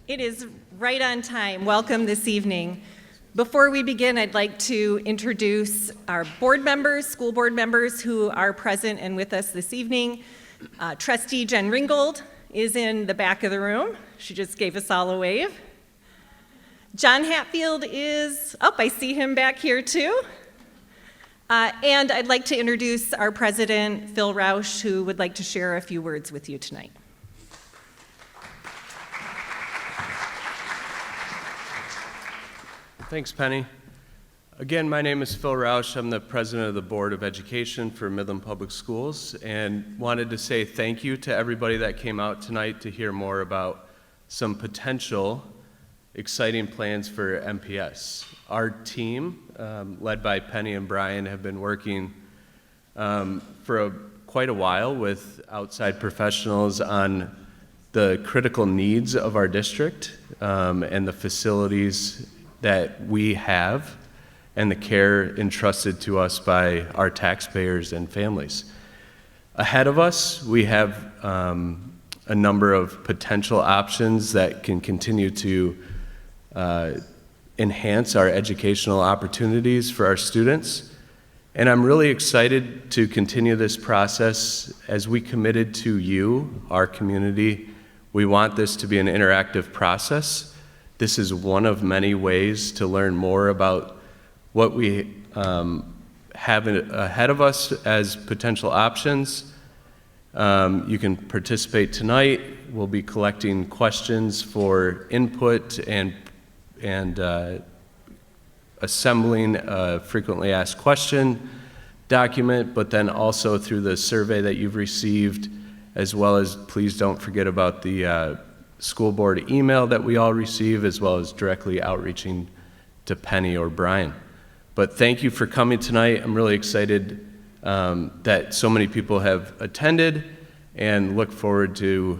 It is right on time. Welcome this evening. Before we begin, I'd like to introduce our board members, school board members who are present and with us this evening. Trustee Jen Ringgold is in the back of the room. She just gave us all a wave. John Hatfield is up. I see him back here too. And I'd like to introduce our president, Phil Rausch, who would like to share a few words with you tonight. Thanks, Penny. Again, my name is Phil Rausch. I'm the president of the Board of Education for Midland Public Schools, and wanted to say thank you to everybody that came out tonight to hear more about some potential exciting plans for MPS. Our team, led by Penny and Brian, have been working for quite a while with outside professionals on the critical needs of our district and the facilities that we have and the care entrusted to us by our taxpayers and families. Ahead of us, we have a number of potential options that can continue to enhance our educational opportunities for our students. And I'm really excited to continue this process as we committed to you, our community. We want this to be an interactive process. This is one of many ways to learn more about what we have ahead of us as potential options. You can participate tonight. We'll be collecting questions for input and assembling a frequently asked question document, but then also through the survey that you've received, as well as please don't forget about the school board email that we all receive, as well as directly outreaching to Penny or Brian. But thank you for coming tonight. I'm really excited that so many people have attended and look forward to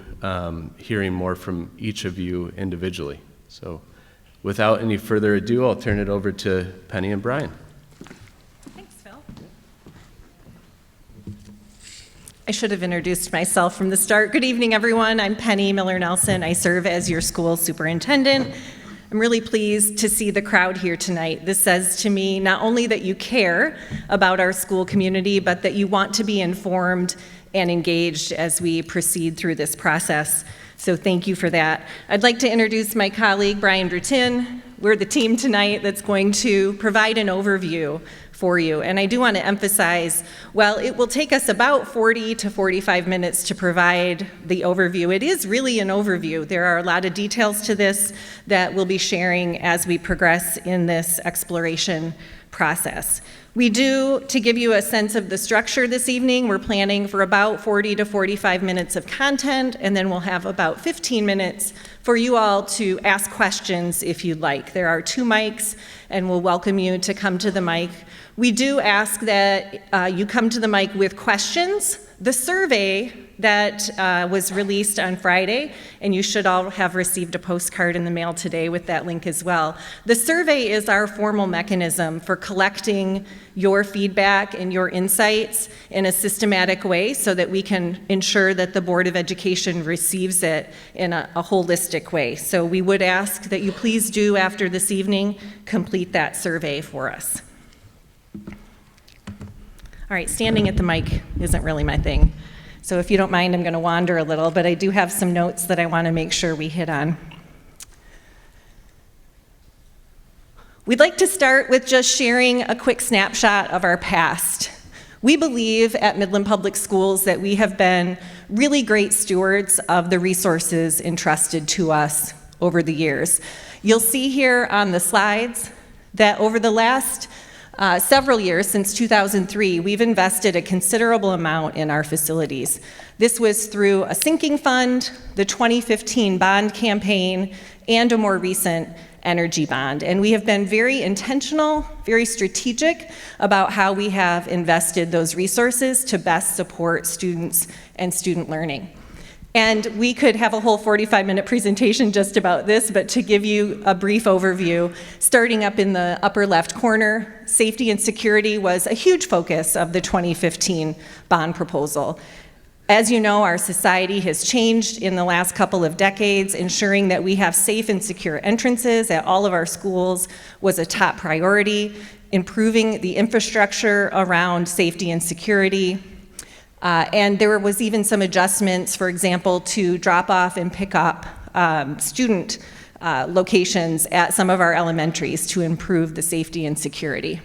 hearing more from each of you individually. So without any further ado, I'll turn it over to Penny and Brian. I should have introduced myself from the start. Good evening, everyone. I'm Penny Miller-Nelson. I serve as your school superintendent. I'm really pleased to see the crowd here tonight. This says to me not only that you care about our school community, but that you want to be informed and engaged as we proceed through this process. So thank you for that. I'd like to introduce my colleague, Brian Brutin. We're the team tonight that's going to provide an overview for you. And I do want to emphasize, while it will take us about 40 to 45 minutes to provide the overview, it is really an overview. There are a lot of details to this that we'll be sharing as we progress in this exploration process. We do, to give you a sense of the structure this evening, we're planning for about 40 to 45 minutes of content, and then we'll have about 15 minutes for you all to ask questions if you'd like. There are 2 mics, and we'll welcome you to come to the mic. We do ask that you come to the mic with questions. The survey that was released on Friday, and you should all have received a postcard in the mail today with that link as well. The survey is our formal mechanism for collecting your feedback and your insights in a systematic way so that we can ensure that the Board of Education receives it in a holistic way. So we would ask that you please do, after this evening, complete that survey for us. All right, standing at the mic isn't really my thing. So if you don't mind, I'm going to wander a little, but I do have some notes that I want to make sure we hit on. We'd like to start with just sharing a quick snapshot of our past. We believe at Midland Public Schools that we have been really great stewards of the resources entrusted to us over the years. You'll see here on the slides that over the last several years, since 2003, we've invested a considerable amount in our facilities. This was through a sinking fund, the 2015 bond campaign, and a more recent energy bond. And we have been very intentional, very strategic about how we have invested those resources to best support students and student learning. And we could have a whole 45-minute presentation just about this, but to give you a brief overview, starting up in the upper left corner, safety and security was a huge focus of the 2015 bond proposal. As you know, our society has changed in the last couple of decades. Ensuring that we have safe and secure entrances at all of our schools was a top priority. Improving the infrastructure around safety and security. And there was even some adjustments, for example, to drop off and pick up student locations at some of our elementaries to improve the safety and security.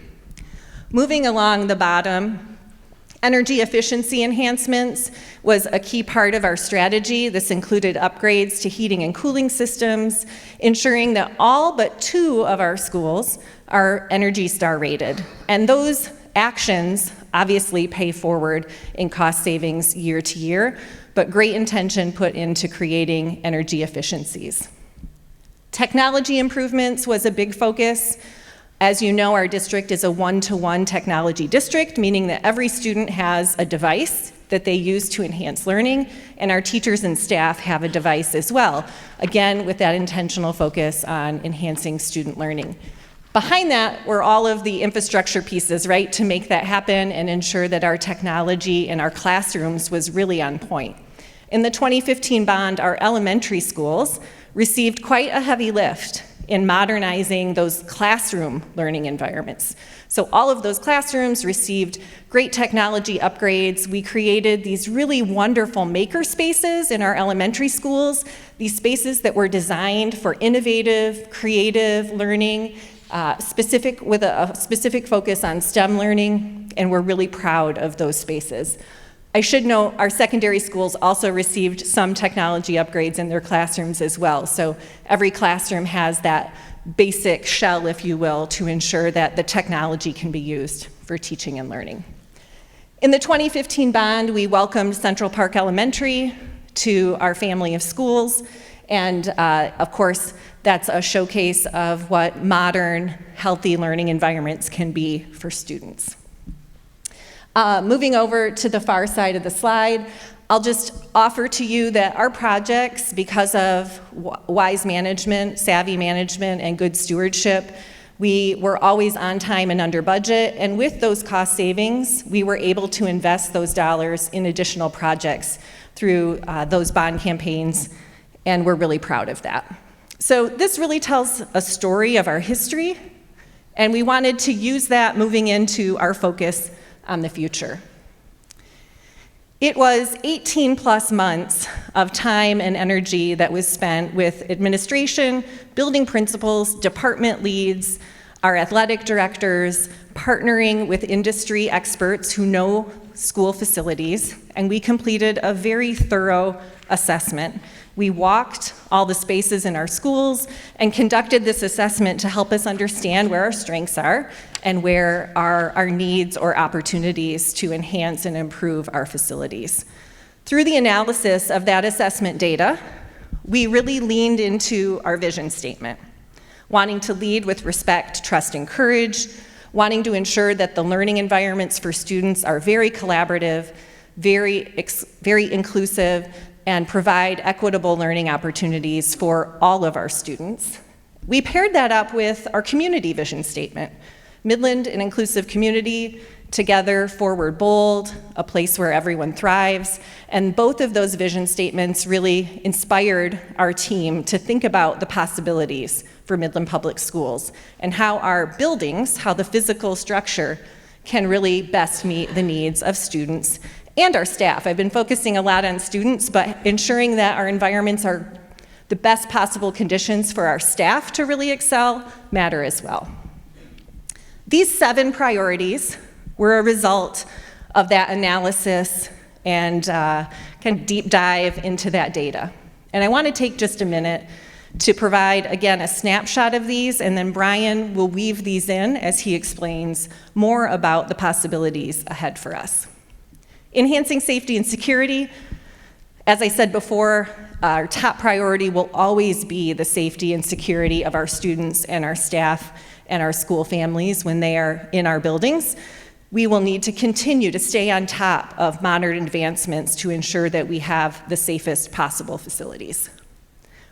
Moving along the bottom, energy efficiency enhancements was a key part of our strategy. This included upgrades to heating and cooling systems, ensuring that all but 2 of our schools are ENERGY STAR rated. And those actions obviously pay forward in cost savings year to year, but great intention put into creating energy efficiencies. Technology improvements was a big focus. As you know, our district is a one-to-one technology district, meaning that every student has a device that they use to enhance learning, and our teachers and staff have a device as well, again, with that intentional focus on enhancing student learning. Behind that were all of the infrastructure pieces, right, to make that happen and ensure that our technology in our classrooms was really on point. In the 2015 bond, our elementary schools received quite a heavy lift in modernizing those classroom learning environments. So all of those classrooms received great technology upgrades. We created these really wonderful maker spaces in our elementary schools, these spaces that were designed for innovative, creative learning, with a specific focus on STEM learning, and we're really proud of those spaces. I should note our secondary schools also received some technology upgrades in their classrooms as well. So every classroom has that basic shell, if you will, to ensure that the technology can be used for teaching and learning. In the 2015 bond, we welcomed Central Park Elementary to our family of schools. And of course, that's a showcase of what modern, healthy learning environments can be for students. Moving over to the far side of the slide, I'll just offer to you that our projects, because of wise management, savvy management, and good stewardship, we were always on time and under budget, and with those cost savings, we were able to invest those dollars in additional projects through those bond campaigns, and we're really proud of that. So this really tells a story of our history, and we wanted to use that moving into our focus on the future. It was 18 plus months of time and energy that was spent with administration, building principals, department leads, our athletic directors, partnering with industry experts who know school facilities, and we completed a very thorough assessment. We walked all the spaces in our schools and conducted this assessment to help us understand where our strengths are and where are our needs or opportunities to enhance and improve our facilities. Through the analysis of that assessment data, we really leaned into our vision statement, wanting to lead with respect, trust, and courage, wanting to ensure that the learning environments for students are very collaborative, very inclusive, and provide equitable learning opportunities for all of our students. We paired that up with our community vision statement. Midland, an inclusive community, together, forward bold, a place where everyone thrives. And both of those vision statements really inspired our team to think about the possibilities for Midland Public Schools and how our buildings, how the physical structure can really best meet the needs of students and our staff. I've been focusing a lot on students, but ensuring that our environments are the best possible conditions for our staff to really excel matter as well. These 7 priorities were a result of that analysis and kind of deep dive into that data. And I want to take just a minute to provide, again, a snapshot of these, and then Brian will weave these in as he explains more about the possibilities ahead for us. Enhancing safety and security. As I said before, our top priority will always be the safety and security of our students and our staff and our school families when they are in our buildings. We will need to continue to stay on top of modern advancements to ensure that we have the safest possible facilities.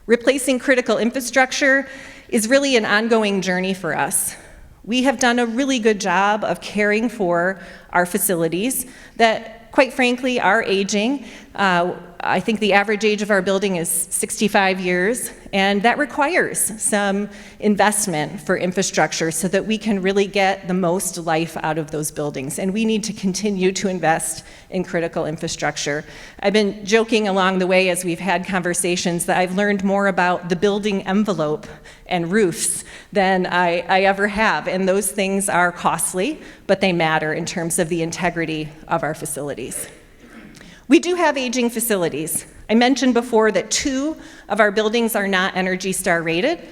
Replacing critical infrastructure is really an ongoing journey for us. We have done a really good job of caring for our facilities that, quite frankly, are aging. I think the average age of our building is 65 years, and that requires some investment for infrastructure so that we can really get the most life out of those buildings. And we need to continue to invest in critical infrastructure. I've been joking along the way as we've had conversations that I've learned more about the building envelope and roofs than I ever have. And those things are costly, but they matter in terms of the integrity of our facilities. We do have aging facilities. I mentioned before that 2 of our buildings are not Energy Star rated,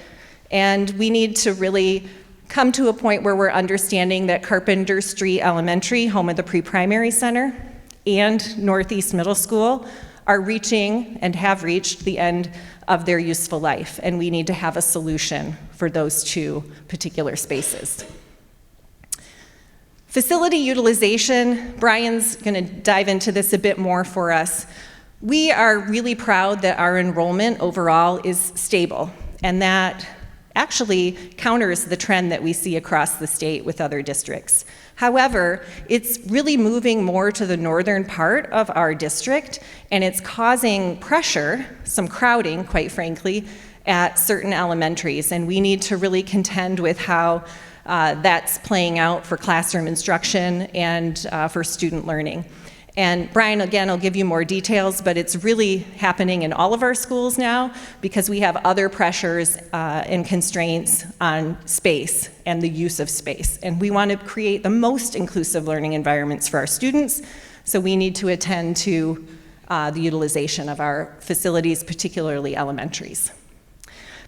and we need to really come to a point where we're understanding that Carpenter Street Elementary, home of the pre-primary center, and Northeast Middle School are reaching and have reached the end of their useful life, and we need to have a solution for those 2 particular spaces. Facility utilization, Brian's going to dive into this a bit more for us. We are really proud that our enrollment overall is stable, and that actually counters the trend that we see across the state with other districts. However, it's really moving more to the northern part of our district, and it's causing pressure, some crowding, quite frankly, at certain elementaries, and we need to really contend with how that's playing out for classroom instruction and for student learning. And Brian, again, will give you more details, but it's really happening in all of our schools now because we have other pressures and constraints on space and the use of space. And we want to create the most inclusive learning environments for our students, so we need to attend to the utilization of our facilities, particularly elementaries.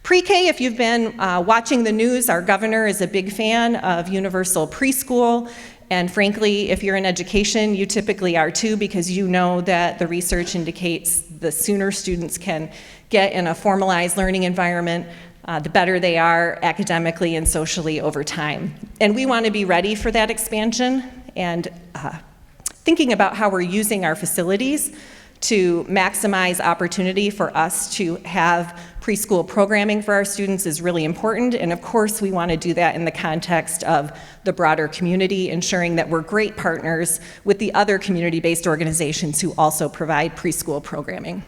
Pre-K, if you've been watching the news, our governor is a big fan of universal preschool. And frankly, if you're in education, you typically are too, because you know that the research indicates the sooner students can get in a formalized learning environment, the better they are academically and socially over time. And we want to be ready for that expansion and thinking about how we're using our facilities to maximize opportunity for us to have preschool programming for our students is really important. And of course, we want to do that in the context of the broader community, ensuring that we're great partners with the other community-based organizations who also provide preschool programming.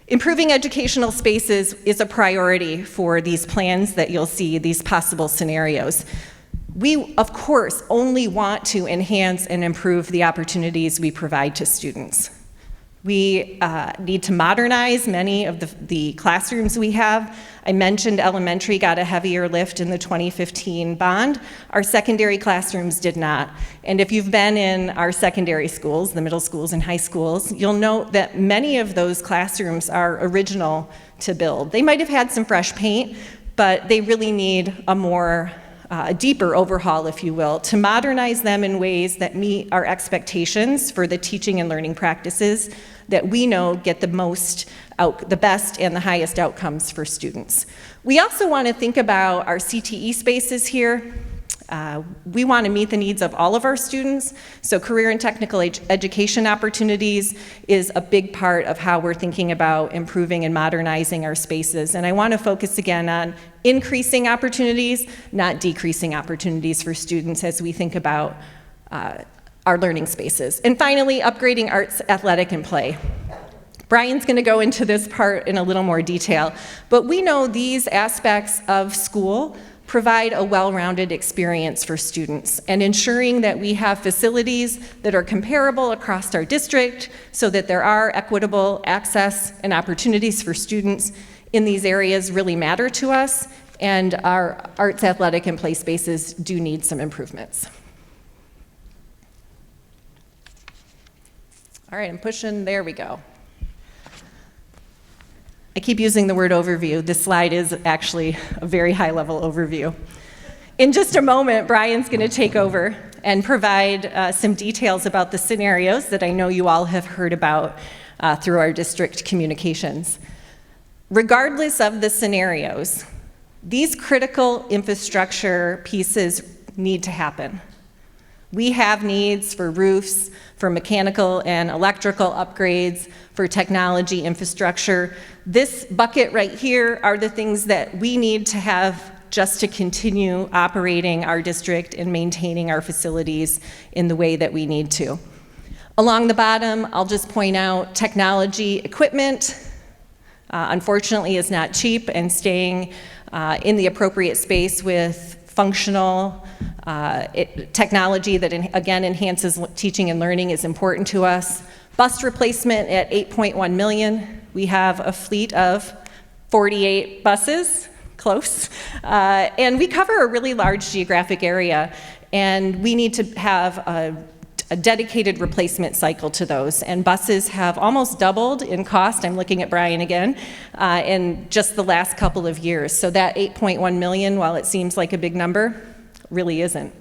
Improving educational spaces is a priority for these plans that you'll see, these possible scenarios. We, of course, only want to enhance and improve the opportunities we provide to students. We need to modernize many of the classrooms we have. I mentioned elementary got a heavier lift in the 2015 bond. Our secondary classrooms did not. And if you've been in our secondary schools, the middle schools and high schools, you'll note that many of those classrooms are original to build. They might have had some fresh paint, but they really need a deeper overhaul, if you will, to modernize them in ways that meet our expectations for the teaching and learning practices that we know get the best and the highest outcomes for students. We also want to think about our CTE spaces here. We want to meet the needs of all of our students, so career and technical education opportunities is a big part of how we're thinking about improving and modernizing our spaces. And I want to focus again on increasing opportunities, not decreasing opportunities for students as we think about our learning spaces. And finally, upgrading arts, athletic, and play. Brian's going to go into this part in a little more detail, but we know these aspects of school provide a well-rounded experience for students, and ensuring that we have facilities that are comparable across our district so that there are equitable access and opportunities for students in these areas really matter to us, and our arts, athletic, and play spaces do need some improvements. All right, I'm pushing, there we go. I keep using the word overview. This slide is actually a very high-level overview. In just a moment, Brian's going to take over and provide some details about the scenarios that I know you all have heard about through our district communications. Regardless of the scenarios, these critical infrastructure pieces need to happen. We have needs for roofs, for mechanical and electrical upgrades, for technology infrastructure. This bucket right here are the things that we need to have just to continue operating our district and maintaining our facilities in the way that we need to. Along the bottom, I'll just point out technology equipment, unfortunately, is not cheap, and staying in the appropriate space with functional technology that, again, enhances teaching and learning is important to us. Bus replacement at $8.1 million. We have a fleet of 48 buses, close, and we cover a really large geographic area, and we need to have a dedicated replacement cycle to those, and buses have almost doubled in cost, I'm looking at Brian again, in just the last couple of years. So that 8.1 million, while it seems like a big number, really isn't.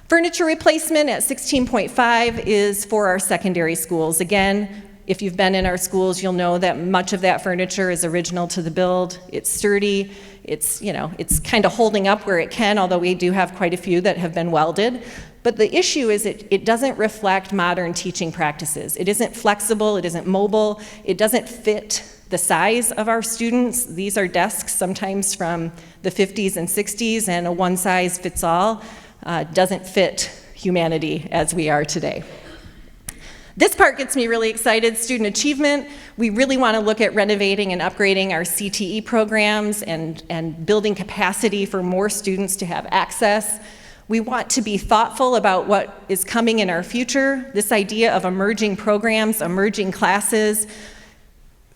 Furniture replacement at 16.5 is for our secondary schools. Again, if you've been in our schools, you'll know that much of that furniture is original to the build. It's sturdy, it's kind of holding up where it can, although we do have quite a few that have been welded. But the issue is it doesn't reflect modern teaching practices. It isn't flexible, it isn't mobile, it doesn't fit the size of our students. These are desks sometimes from the 50s and 60s, and a one-size-fits-all doesn't fit humanity as we are today. This part gets me really excited, student achievement. We really want to look at renovating and upgrading our CTE programs and building capacity for more students to have access. We want to be thoughtful about what is coming in our future, this idea of emerging programs, emerging classes,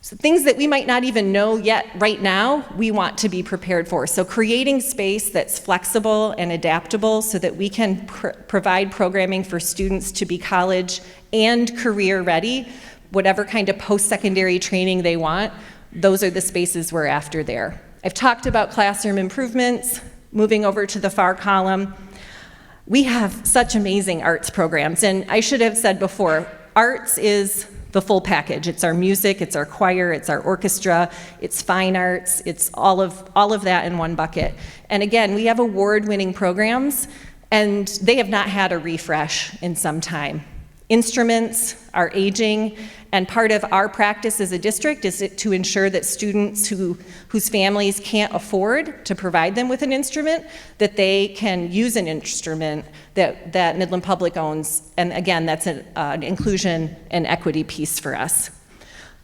so things that we might not even know yet right now, we want to be prepared for. So creating space that's flexible and adaptable so that we can provide programming for students to be college and career ready, whatever kind of post-secondary training they want, those are the spaces we're after there. I've talked about classroom improvements. Moving over to the far column, we have such amazing arts programs, and I should have said before, arts is the full package. It's our music, it's our choir, it's our orchestra, it's fine arts, it's all of that in one bucket. And again, we have award-winning programs, and they have not had a refresh in some time. Instruments are aging, and part of our practice as a district is to ensure that students whose families can't afford to provide them with an instrument, that they can use an instrument that Midland Public owns. And again, that's an inclusion and equity piece for us.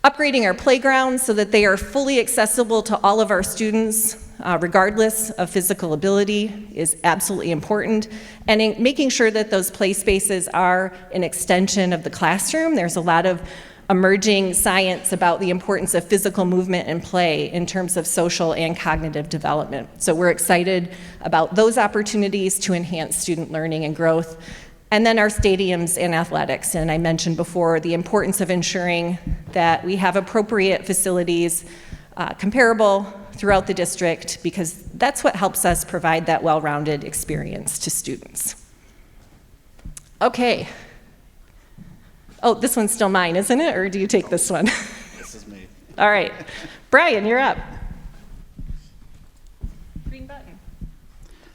Upgrading our playgrounds so that they are fully accessible to all of our students, regardless of physical ability, is absolutely important. And in making sure that those play spaces are an extension of the classroom. There's a lot of emerging science about the importance of physical movement and play in terms of social and cognitive development. So we're excited about those opportunities to enhance student learning and growth. And then our stadiums and athletics. And I mentioned before the importance of ensuring that we have appropriate facilities comparable throughout the district, because that's what helps us provide that well-rounded experience to students. Okay. Oh, this one's still mine, isn't it? Or do you take this one? This is me. All right. Brian, you're up. Green button.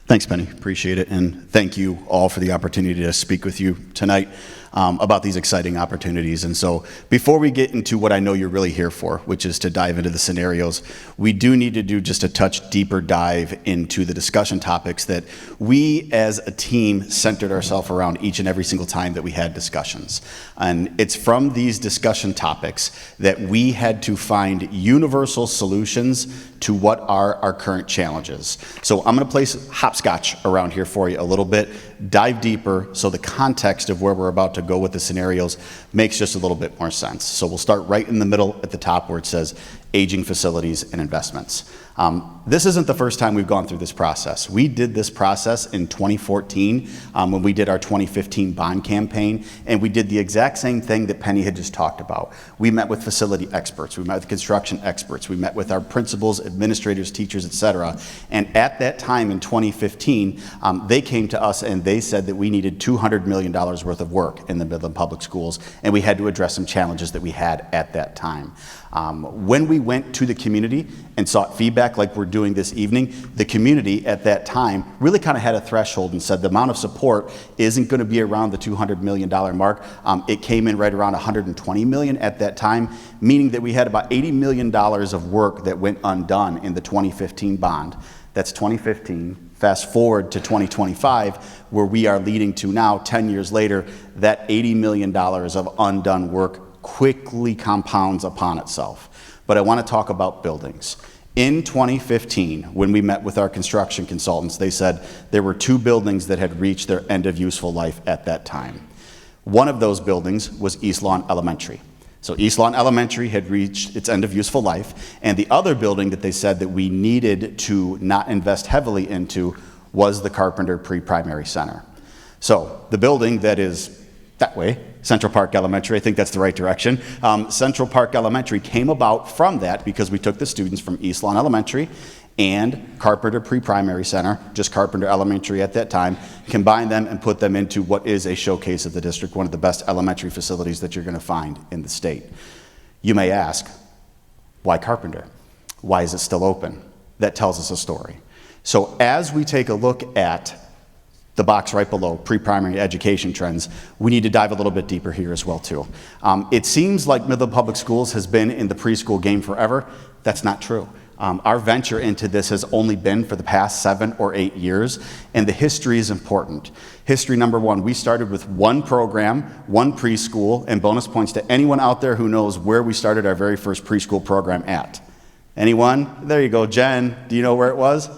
Thanks, Penny. Appreciate it. And thank you all for the opportunity to speak with you tonight about these exciting opportunities. And so before we get into what I know you're really here for, which is to dive into the scenarios, we do need to do just a touch deeper dive into the discussion topics that we as a team centered ourselves around each and every single time that we had discussions. And it's from these discussion topics that we had to find universal solutions to what are our current challenges. So I'm going to place hopscotch around here for you a little bit, dive deeper so the context of where we're about to go with the scenarios makes just a little bit more sense. So we'll start right in the middle at the top where it says aging facilities and investments. This isn't the first time we've gone through this process. We did this process in 2014 when we did our 2015 bond campaign, and we did the exact same thing that Penny had just talked about. We met with facility experts, we met with construction experts, we met with our principals, administrators, teachers, etc. And at that time in 2015, they came to us and they said that we needed $200 million worth of work in the Midland Public Schools, and we had to address some challenges that we had at that time. When we went to the community and sought feedback like we're doing this evening, the community at that time really kind of had a threshold and said the amount of support isn't going to be around the $200 million mark. It came in right around $120 million at that time, meaning that we had about $80 million of work that went undone in the 2015 bond. That's 2015. Fast forward to 2025, where we are leading to now, 10 years later, that $80 million of undone work quickly compounds upon itself. But I want to talk about buildings. In 2015, when we met with our construction consultants, they said there were 2 buildings that had reached their end of useful life at that time. One of those buildings was East Lawn Elementary. So East Lawn Elementary had reached its end of useful life, and the other building that they said that we needed to not invest heavily into was the Carpenter Pre-Primary Center. So the building that is that way, Central Park Elementary, I think that's the right direction. Central Park Elementary came about from that because we took the students from East Lawn Elementary and Carpenter Pre-Primary Center, just Carpenter Elementary at that time, combined them and put them into what is a showcase of the district, one of the best elementary facilities that you're going to find in the state. You may ask, why Carpenter? Why is it still open? That tells us a story. So as we take a look at the box right below, pre-primary education trends, we need to dive a little bit deeper here as well too. It seems like Midland Public Schools has been in the preschool game forever. That's not true. Our venture into this has only been for the past 7 or 8 years, and the history is important. History number 1, we started with 1 program, 1 preschool, and bonus points to anyone out there who knows where we started our very first preschool program at. Anyone? There you go, Jen. Do you know where it was?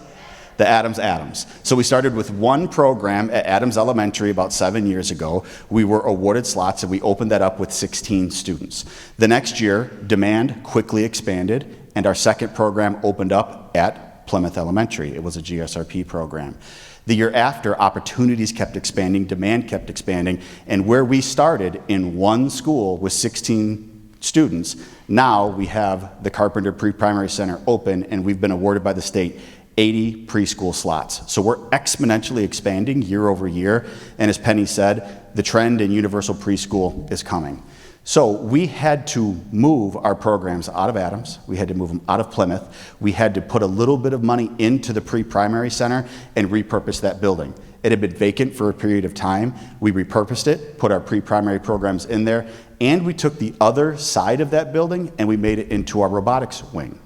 The Adams. So we started with 1 program at Adams Elementary about 7 years ago. We were awarded slots and we opened that up with 16 students. The next year, demand quickly expanded and our second program opened up at Plymouth Elementary. It was a GSRP program. The year after, opportunities kept expanding, demand kept expanding, and where we started in 1 school with 16 students, now we have the Carpenter Pre-Primary Center open and we've been awarded by the state 80 preschool slots. So we're exponentially expanding year over year, and as Penny said, the trend in universal preschool is coming. So we had to move our programs out of Adams, we had to move them out of Plymouth, we had to put a little bit of money into the pre-primary center and repurpose that building. It had been vacant for a period of time. We repurposed it, put our pre-primary programs in there, and we took the other side of that building and we made it into our robotics wing.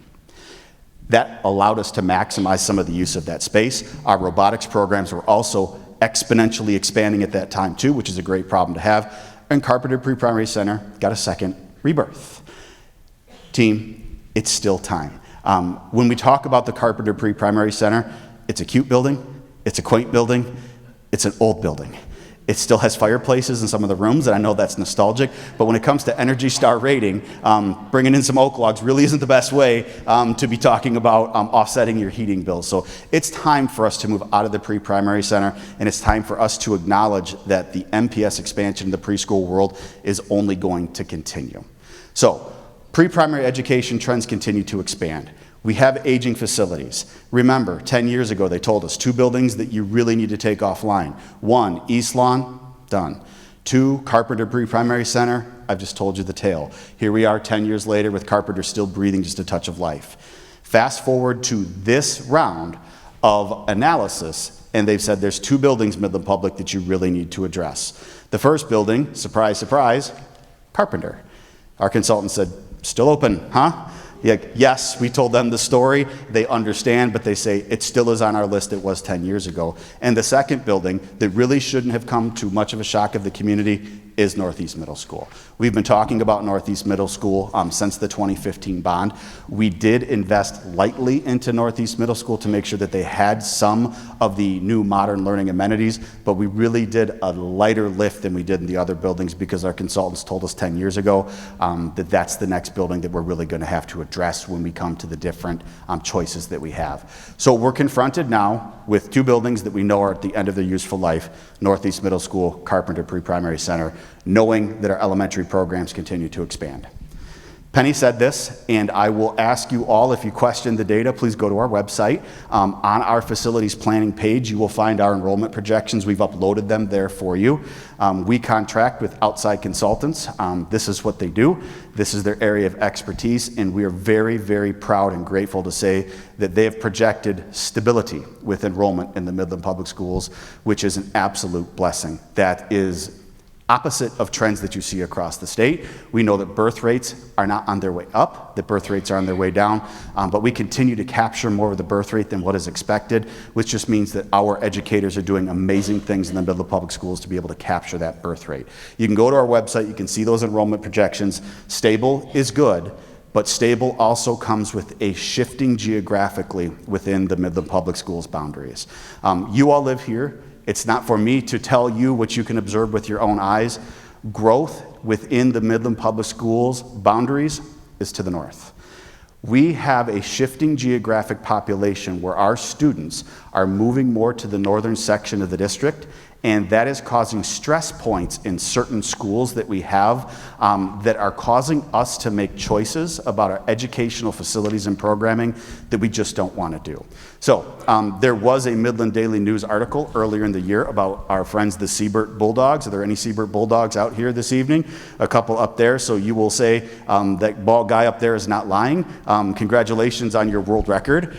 That allowed us to maximize some of the use of that space. Our robotics programs were also exponentially expanding at that time too, which is a great problem to have. And Carpenter Pre-Primary Center got a second rebirth. Team, it's still time. When we talk about the Carpenter Pre-Primary Center, it's a cute building, it's a quaint building, it's an old building. It still has fireplaces in some of the rooms, and I know that's nostalgic, but when it comes to Energy Star rating, bringing in some oak logs really isn't the best way to be talking about offsetting your heating bills. So it's time for us to move out of the pre-primary center, and it's time for us to acknowledge that the MPS expansion in the preschool world is only going to continue. So pre-primary education trends continue to expand. We have aging facilities. Remember, 10 years ago, they told us 2 buildings that you really need to take offline. 1, East Lawn, done. 2, Carpenter Pre-Primary Center, I've just told you the tale. Here we are 10 years later with Carpenter still breathing just a touch of life. Fast forward to this round of analysis, and they've said there's 2 buildings, Midland Public, that you really need to address. The first building, surprise, surprise, Carpenter. Our consultant said, still open, huh? Yeah, yes, we told them the story, they understand, but they say it still is on our list, it was 10 years ago. And the second building that really shouldn't have come to much of a shock of the community is Northeast Middle School. We've been talking about Northeast Middle School since the 2015 bond. We did invest lightly into Northeast Middle School to make sure that they had some of the new modern learning amenities, but we really did a lighter lift than we did in the other buildings because our consultants told us 10 years ago that that's the next building that we're really going to have to address when we come to the different choices that we have. So we're confronted now with 2 buildings that we know are at the end of their useful life, Northeast Middle School, Carpenter Pre-Primary Center, knowing that our elementary programs continue to expand. Penny said this, and I will ask you all, if you question the data, please go to our website. On our facilities planning page, you will find our enrollment projections. We've uploaded them there for you. We contract with outside consultants. This is what they do. This is their area of expertise, and we are very, very proud and grateful to say that they have projected stability with enrollment in the Midland Public Schools, which is an absolute blessing. That is Opposite of trends that you see across the state, we know that birth rates are not on their way up, that birth rates are on their way down, but we continue to capture more of the birth rate than what is expected, which just means that our educators are doing amazing things in the Midland Public Schools to be able to capture that birth rate. You can go to our website, you can see those enrollment projections. Stable is good, but stable also comes with a shifting geographically within the Midland Public Schools boundaries. You all live here. It's not for me to tell you what you can observe with your own eyes. Growth within the Midland Public Schools boundaries is to the north. We have a shifting geographic population where our students are moving more to the northern section of the district, and that is causing stress points in certain schools that we have that are causing us to make choices about our educational facilities and programming that we just don't want to do. So there was a Midland Daily News article earlier in the year about our friends the Siebert Bulldogs. Are there any Siebert Bulldogs out here this evening? A couple up there, so you will say that bald guy up there is not lying. Congratulations on your world record.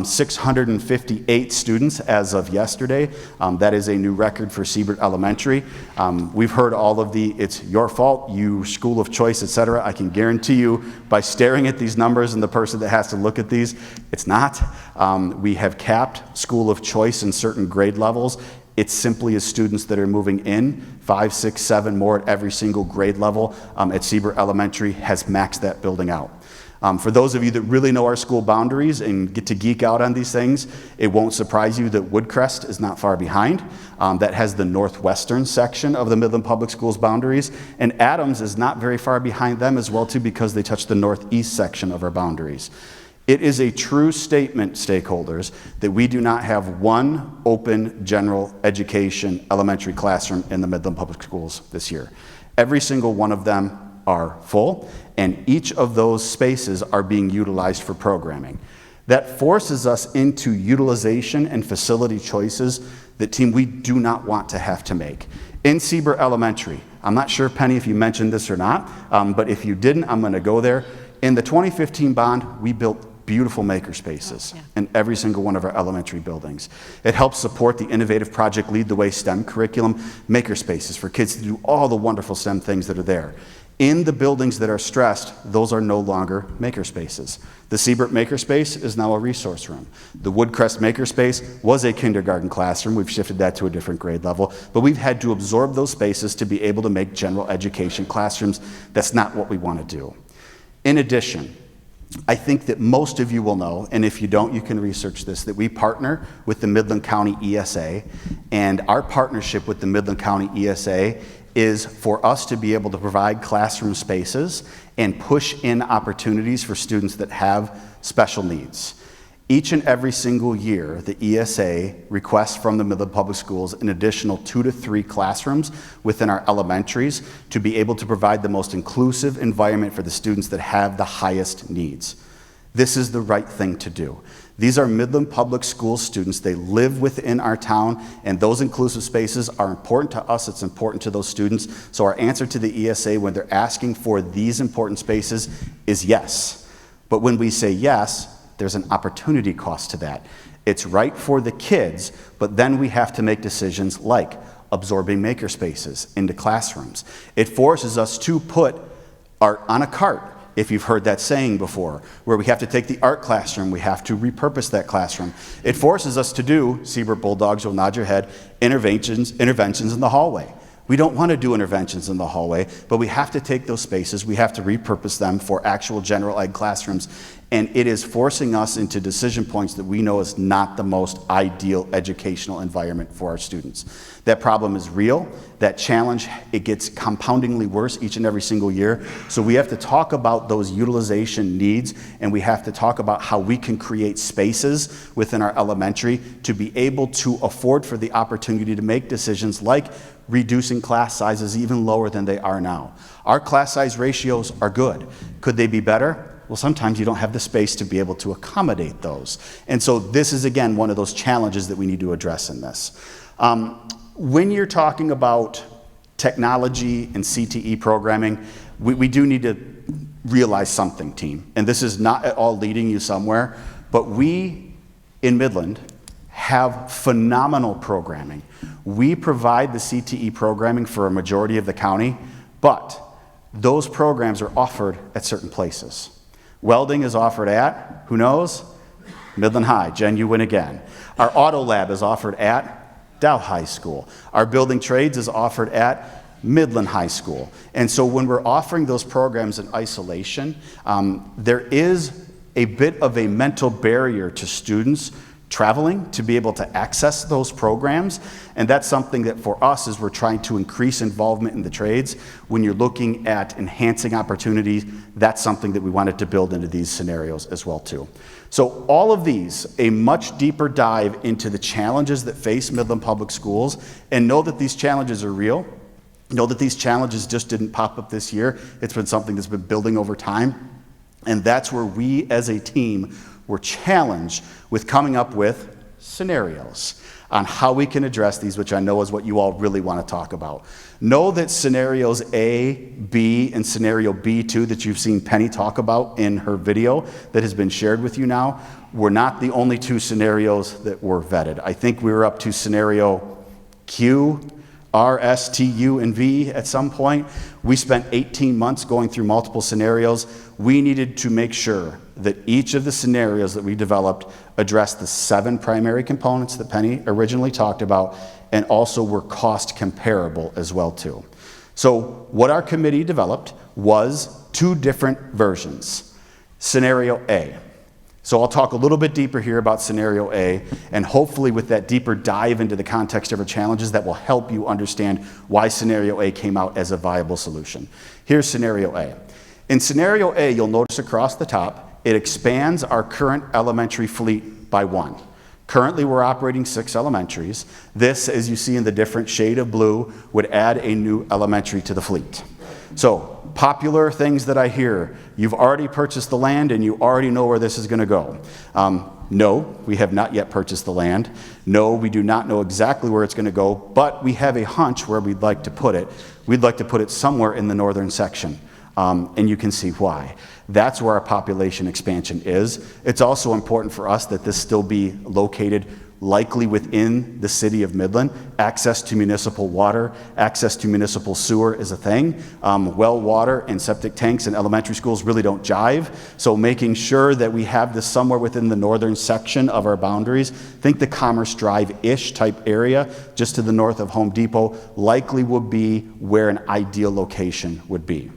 658 students as of yesterday. That is a new record for Siebert Elementary. We've heard all of the "it's your fault, you school of choice," etc. I can guarantee you by staring at these numbers and the person that has to look at these, it's not. We have capped school of choice in certain grade levels. It simply is students that are moving in, 5, 6, 7 more at every single grade level at Siebert Elementary has maxed that building out. For those of you that really know our school boundaries and get to geek out on these things, it won't surprise you that Woodcrest is not far behind. That has the northwestern section of the Midland Public Schools boundaries, and Adams is not very far behind them as well too, because they touch the northeast section of our boundaries. It is a true statement, stakeholders, that we do not have one open general education elementary classroom in the Midland Public Schools this year. Every single one of them are full, and each of those spaces are being utilized for programming. That forces us into utilization and facility choices that, team, we do not want to have to make. In Siebert Elementary, I'm not sure, Penny, if you mentioned this or not, but if you didn't, I'm going to go there. In the 2015 bond, we built beautiful maker spaces in every single one of our elementary buildings. It helps support the innovative project Lead the Way STEM curriculum, maker spaces for kids to do all the wonderful STEM things that are there. In the buildings that are stressed, those are no longer maker spaces. The Siebert Makerspace is now a resource room. The Woodcrest Makerspace was a kindergarten classroom. We've shifted that to a different grade level, but we've had to absorb those spaces to be able to make general education classrooms. That's not what we want to do. In addition, I think that most of you will know, and if you don't, you can research this, that we partner with the Midland County ESA, and our partnership with the Midland County ESA is for us to be able to provide classroom spaces and push in opportunities for students that have special needs. Each and every single year, the ESA requests from the Midland Public Schools an additional 2 to 3 classrooms within our elementaries to be able to provide the most inclusive environment for the students that have the highest needs. This is the right thing to do. These are Midland Public School students. They live within our town, and those inclusive spaces are important to us. It's important to those students. So our answer to the ESA when they're asking for these important spaces is yes. But when we say yes, there's an opportunity cost to that. It's right for the kids, but then we have to make decisions like absorbing maker spaces into classrooms. It forces us to put art on a cart, if you've heard that saying before, where we have to take the art classroom, we have to repurpose that classroom. It forces us to do, Siebert Bulldogs will nod your head, interventions in the hallway. We don't want to do interventions in the hallway, but we have to take those spaces, we have to repurpose them for actual general ed classrooms, and it is forcing us into decision points that we know is not the most ideal educational environment for our students. That problem is real. That challenge, it gets compoundingly worse each and every single year. So we have to talk about those utilization needs, and we have to talk about how we can create spaces within our elementary to be able to afford for the opportunity to make decisions like reducing class sizes even lower than they are now. Our class size ratios are good. Could they be better? Well, sometimes you don't have the space to be able to accommodate those. And so this is, again, one of those challenges that we need to address in this. When you're talking about technology and CTE programming, we do need to realize something, team. And this is not at all leading you somewhere, but we in Midland have phenomenal programming. We provide the CTE programming for a majority of the county, but those programs are offered at certain places. Welding is offered at, who knows? Midland High. Jen, you win again. Our auto lab is offered at Dow High School. Our building trades is offered at Midland High School. And so when we're offering those programs in isolation, there is a bit of a mental barrier to students traveling to be able to access those programs. And that's something that for us, as we're trying to increase involvement in the trades, when you're looking at enhancing opportunities, that's something that we wanted to build into these scenarios as well too. So all of these, a much deeper dive into the challenges that face Midland Public Schools, and know that these challenges are real. Know that these challenges just didn't pop up this year. It's been something that's been building over time. And that's where we as a team were challenged with coming up with scenarios on how we can address these, which I know is what you all really want to talk about. Know that scenarios A, B, and scenario B2 that you've seen Penny talk about in her video that has been shared with you now were not the only two scenarios that were vetted. I think we were up to scenario Q, R, S, T, U, and V at some point. We spent 18 months going through multiple scenarios. We needed to make sure that each of the scenarios that we developed addressed the 7 primary components that Penny originally talked about, and also were cost comparable as well too. So what our committee developed was 2 different versions. Scenario A. So I'll talk a little bit deeper here about scenario A, and hopefully with that deeper dive into the context of our challenges, that will help you understand why scenario A came out as a viable solution. Here's scenario A. In scenario A, you'll notice across the top, it expands our current elementary fleet by 1. Currently, we're operating 6 elementaries. This, as you see in the different shade of blue, would add a new elementary to the fleet. So, popular things that I hear, you've already purchased the land and you already know where this is going to go. No, we have not yet purchased the land. No, we do not know exactly where it's going to go, but we have a hunch where we'd like to put it. We'd like to put it somewhere in the northern section, and you can see why. That's where our population expansion is. It's also important for us that this still be located likely within the city of Midland. Access to municipal water, access to municipal sewer is a thing. Well water and septic tanks in elementary schools really don't jive. So making sure that we have this somewhere within the northern section of our boundaries, think the Commerce Drive-ish type area, just to the north of Home Depot, likely would be where an ideal location would be.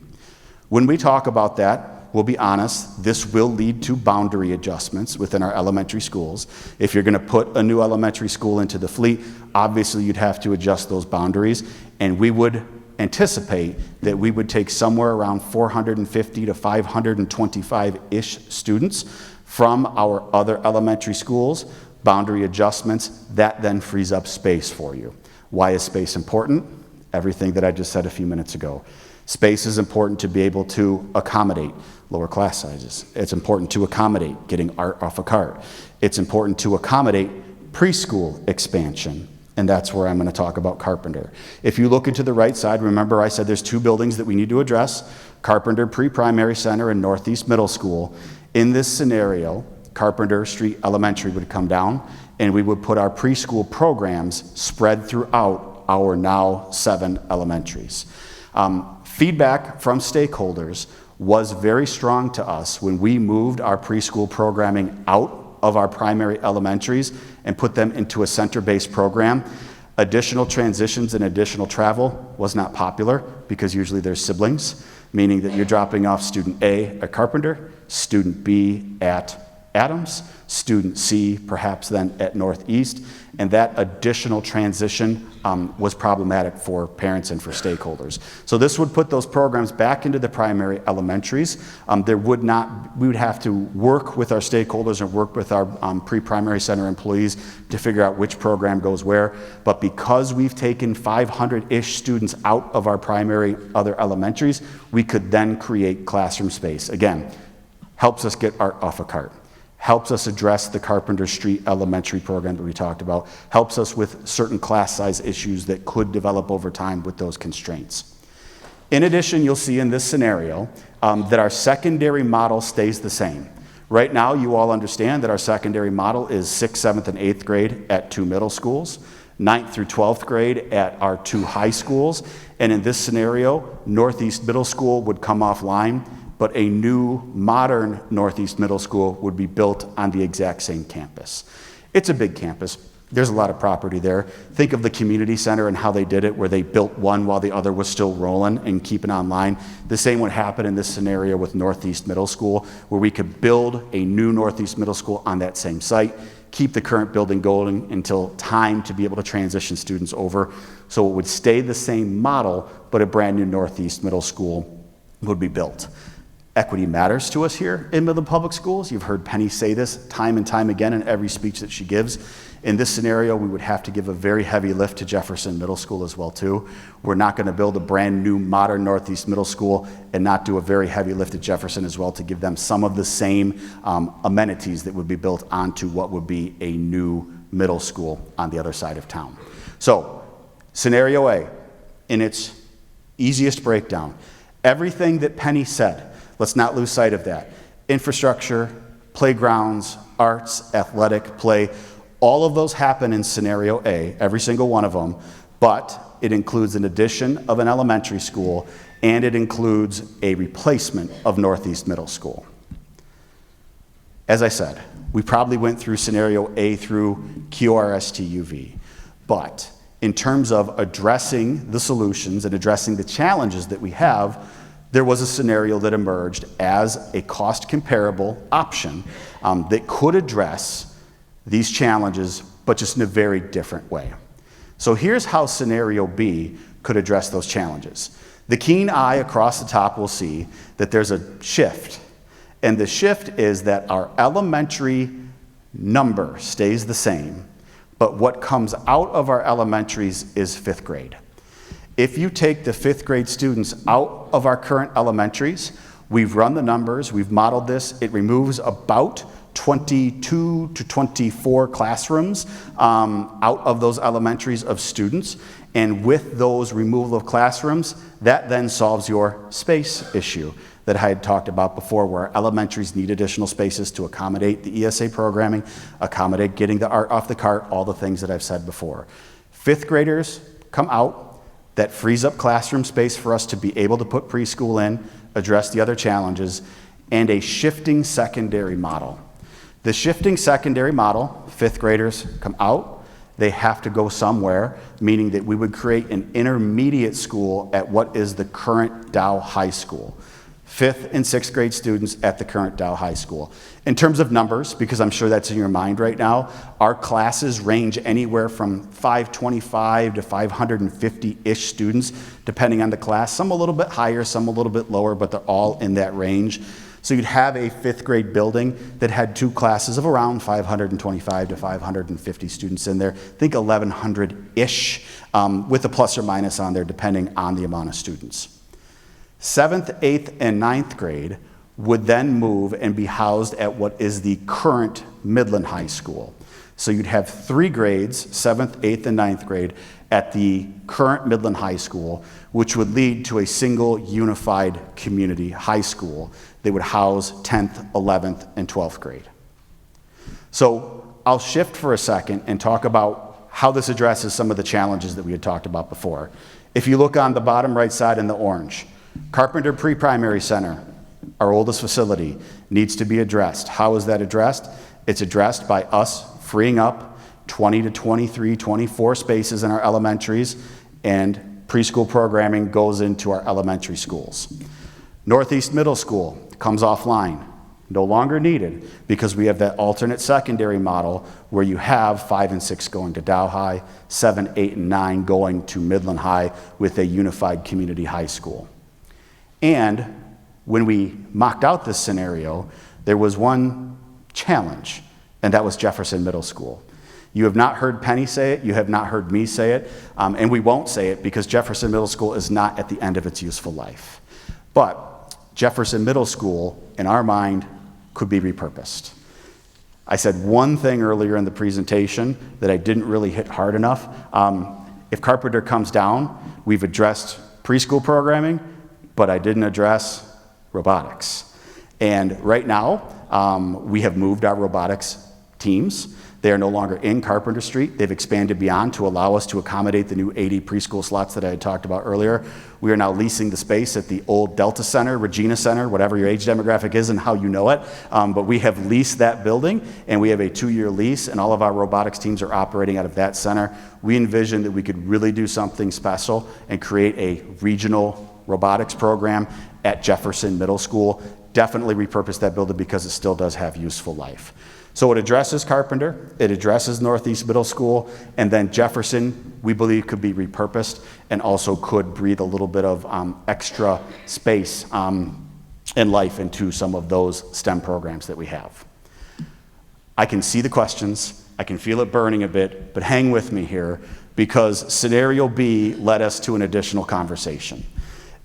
When we talk about that, we'll be honest, this will lead to boundary adjustments within our elementary schools. If you're going to put a new elementary school into the fleet, obviously you'd have to adjust those boundaries, and we would anticipate that we would take somewhere around 450 to 525-ish students from our other elementary schools. Boundary adjustments, that then frees up space for you. Why is space important? Everything that I just said a few minutes ago. Space is important to be able to accommodate lower class sizes. It's important to accommodate getting art off a cart. It's important to accommodate preschool expansion, and that's where I'm going to talk about Carpenter. If you look into the right side, remember I said there's 2 buildings that we need to address, Carpenter Pre-Primary Center and Northeast Middle School. In this scenario, Carpenter Street Elementary would come down, and we would put our preschool programs spread throughout our now 7 elementaries. Feedback from stakeholders was very strong to us when we moved our preschool programming out of our primary elementaries and put them into a center-based program. Additional transitions and additional travel was not popular because usually there's siblings, meaning that you're dropping off student A at Carpenter, student B at Adams, student C perhaps then at Northeast, and that additional transition was problematic for parents and for stakeholders. So this would put those programs back into the primary elementaries. We would have to work with our stakeholders and work with our pre-primary center employees to figure out which program goes where. But because we've taken 500-ish students out of our primary other elementaries, we could then create classroom space. Again, helps us get art off a cart. Helps us address the Carpenter Street Elementary program that we talked about, helps us with certain class size issues that could develop over time with those constraints. In addition, you'll see in this scenario that our secondary model stays the same. Right now, you all understand that our secondary model is 6th, 7th, and 8th grade at 2 middle schools, 9th through 12th grade at our 2 high schools, and in this scenario, Northeast Middle School would come offline, but a new modern Northeast Middle School would be built on the exact same campus. It's a big campus. There's a lot of property there. Think of the community center and how they did it, where they built one while the other was still rolling and keeping online. The same would happen in this scenario with Northeast Middle School, where we could build a new Northeast Middle School on that same site, keep the current building going until time to be able to transition students over. So it would stay the same model, but a brand new Northeast Middle School would be built. Equity matters to us here in Midland Public Schools. You've heard Penny say this time and time again in every speech that she gives. In this scenario, we would have to give a very heavy lift to Jefferson Middle School as well, too. We're not going to build a brand new modern Northeast Middle School and not do a very heavy lift at Jefferson as well to give them some of the same amenities that would be built onto what would be a new middle school on the other side of town. So, scenario A, in its easiest breakdown, everything that Penny said, let's not lose sight of that. Infrastructure, playgrounds, arts, athletic, play, all of those happen in scenario A, every single one of them, but it includes an addition of an elementary school and it includes a replacement of Northeast Middle School. As I said, we probably went through scenario A through QRSTUV, but in terms of addressing the solutions and addressing the challenges that we have, there was a scenario that emerged as a cost comparable option that could address these challenges, but just in a very different way. So here's how scenario B could address those challenges. The keen eye across the top will see that there's a shift, and the shift is that our elementary number stays the same, but what comes out of our elementaries is 5th grade. If you take the 5th grade students out of our current elementaries, we've run the numbers, we've modeled this, it removes about 22 to 24 classrooms out of those elementaries of students. And with those removal of classrooms, that then solves your space issue that I had talked about before, where elementaries need additional spaces to accommodate the ESA programming, accommodate getting the art off the cart, all the things that I've said before. 5th graders come out, that frees up classroom space for us to be able to put preschool in, address the other challenges, and a shifting secondary model. The shifting secondary model, 5th graders come out, they have to go somewhere, meaning that we would create an intermediate school at what is the current Dow High School. 5th and 6th grade students at the current Dow High School. In terms of numbers, because I'm sure that's in your mind right now, our classes range anywhere from 525 to 550-ish students, depending on the class. Some a little bit higher, some a little bit lower, but they're all in that range. So you'd have a 5th grade building that had 2 classes of around 525 to 550 students in there. Think 1,100-ish, with a plus or minus on there, depending on the amount of students. 7th, 8th, and 9th grade would then move and be housed at what is the current Midland High School. So you'd have 3 grades, 7th, 8th, and 9th grade, at the current Midland High School, which would lead to a single unified community high school that would house 10th, 11th, and 12th grade. So I'll shift for a second and talk about how this addresses some of the challenges that we had talked about before. If you look on the bottom right side in the orange, Carpenter Pre-Primary Center, our oldest facility, needs to be addressed. How is that addressed? It's addressed by us freeing up 20 to 23, 24 spaces in our elementaries, and preschool programming goes into our elementary schools. Northeast Middle School comes offline, no longer needed, because we have that alternate secondary model where you have 5 and 6 going to Dow High, 7, 8, and 9 going to Midland High with a unified community high school. And when we mocked out this scenario, there was one challenge, and that was Jefferson Middle School. You have not heard Penny say it, you have not heard me say it, and we won't say it because Jefferson Middle School is not at the end of its useful life. But Jefferson Middle School, in our mind, could be repurposed. I said one thing earlier in the presentation that I didn't really hit hard enough. If Carpenter comes down, we've addressed preschool programming, but I didn't address robotics. And right now, we have moved our robotics teams. They are no longer in Carpenter Street. They've expanded beyond to allow us to accommodate the new 80 preschool slots that I had talked about earlier. We are now leasing the space at the old Delta Center, Regina Center, whatever your age demographic is and how you know it. But we have leased that building, and we have a 2-year lease, and all of our robotics teams are operating out of that center. We envisioned that we could really do something special and create a regional robotics program at Jefferson Middle School. Definitely repurpose that building because it still does have useful life. So it addresses Carpenter, it addresses Northeast Middle School, and then Jefferson, we believe, could be repurposed and also could breathe a little bit of extra space and life into some of those STEM programs that we have. I can see the questions, I can feel it burning a bit, but hang with me here, because scenario B led us to an additional conversation.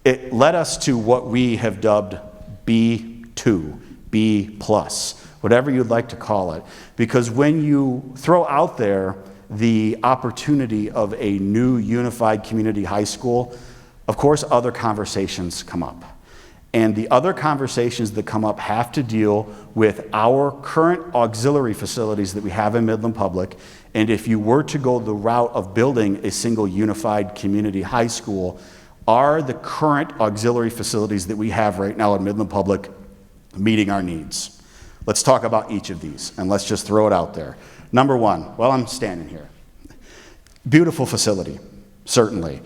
It led us to what we have dubbed B2, B+. Whatever you'd like to call it. Because when you throw out there the opportunity of a new unified community high school, of course other conversations come up. And the other conversations that come up have to deal with our current auxiliary facilities that we have in Midland Public. And if you were to go the route of building a single unified community high school, are the current auxiliary facilities that we have right now at Midland Public meeting our needs? Let's talk about each of these, and let's just throw it out there. Number one, well, I'm standing here. Beautiful facility, certainly.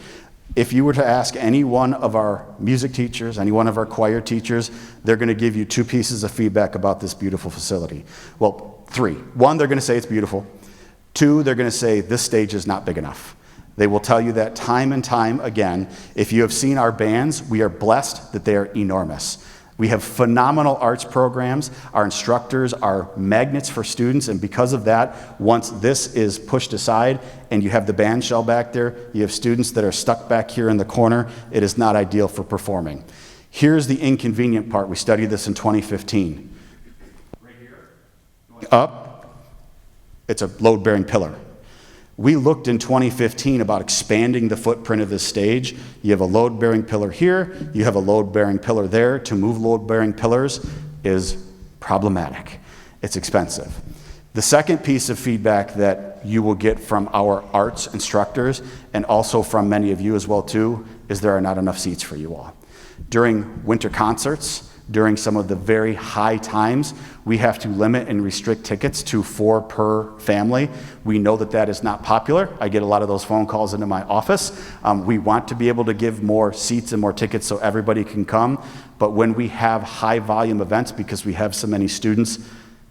If you were to ask any one of our music teachers, any one of our choir teachers, they're going to give you 2 pieces of feedback about this beautiful facility. Well, 3. 1, they're going to say it's beautiful. 2, they're going to say this stage is not big enough. They will tell you that time and time again. If you have seen our bands, we are blessed that they are enormous. We have phenomenal arts programs. Our instructors are magnets for students, and because of that, once this is pushed aside and you have the band shell back there, you have students that are stuck back here in the corner. It is not ideal for performing. Here's the inconvenient part. We studied this in 2015. Right here, going up, it's a load-bearing pillar. We looked in 2015 about expanding the footprint of this stage. You have a load-bearing pillar here, you have a load-bearing pillar there. To move load-bearing pillars is problematic. It's expensive. The second piece of feedback that you will get from our arts instructors, and also from many of you as well too, is there are not enough seats for you all. During winter concerts, during some of the very high times, we have to limit and restrict tickets to 4 per family. We know that that is not popular. I get a lot of those phone calls into my office. We want to be able to give more seats and more tickets so everybody can come. But when we have high volume events, because we have so many students,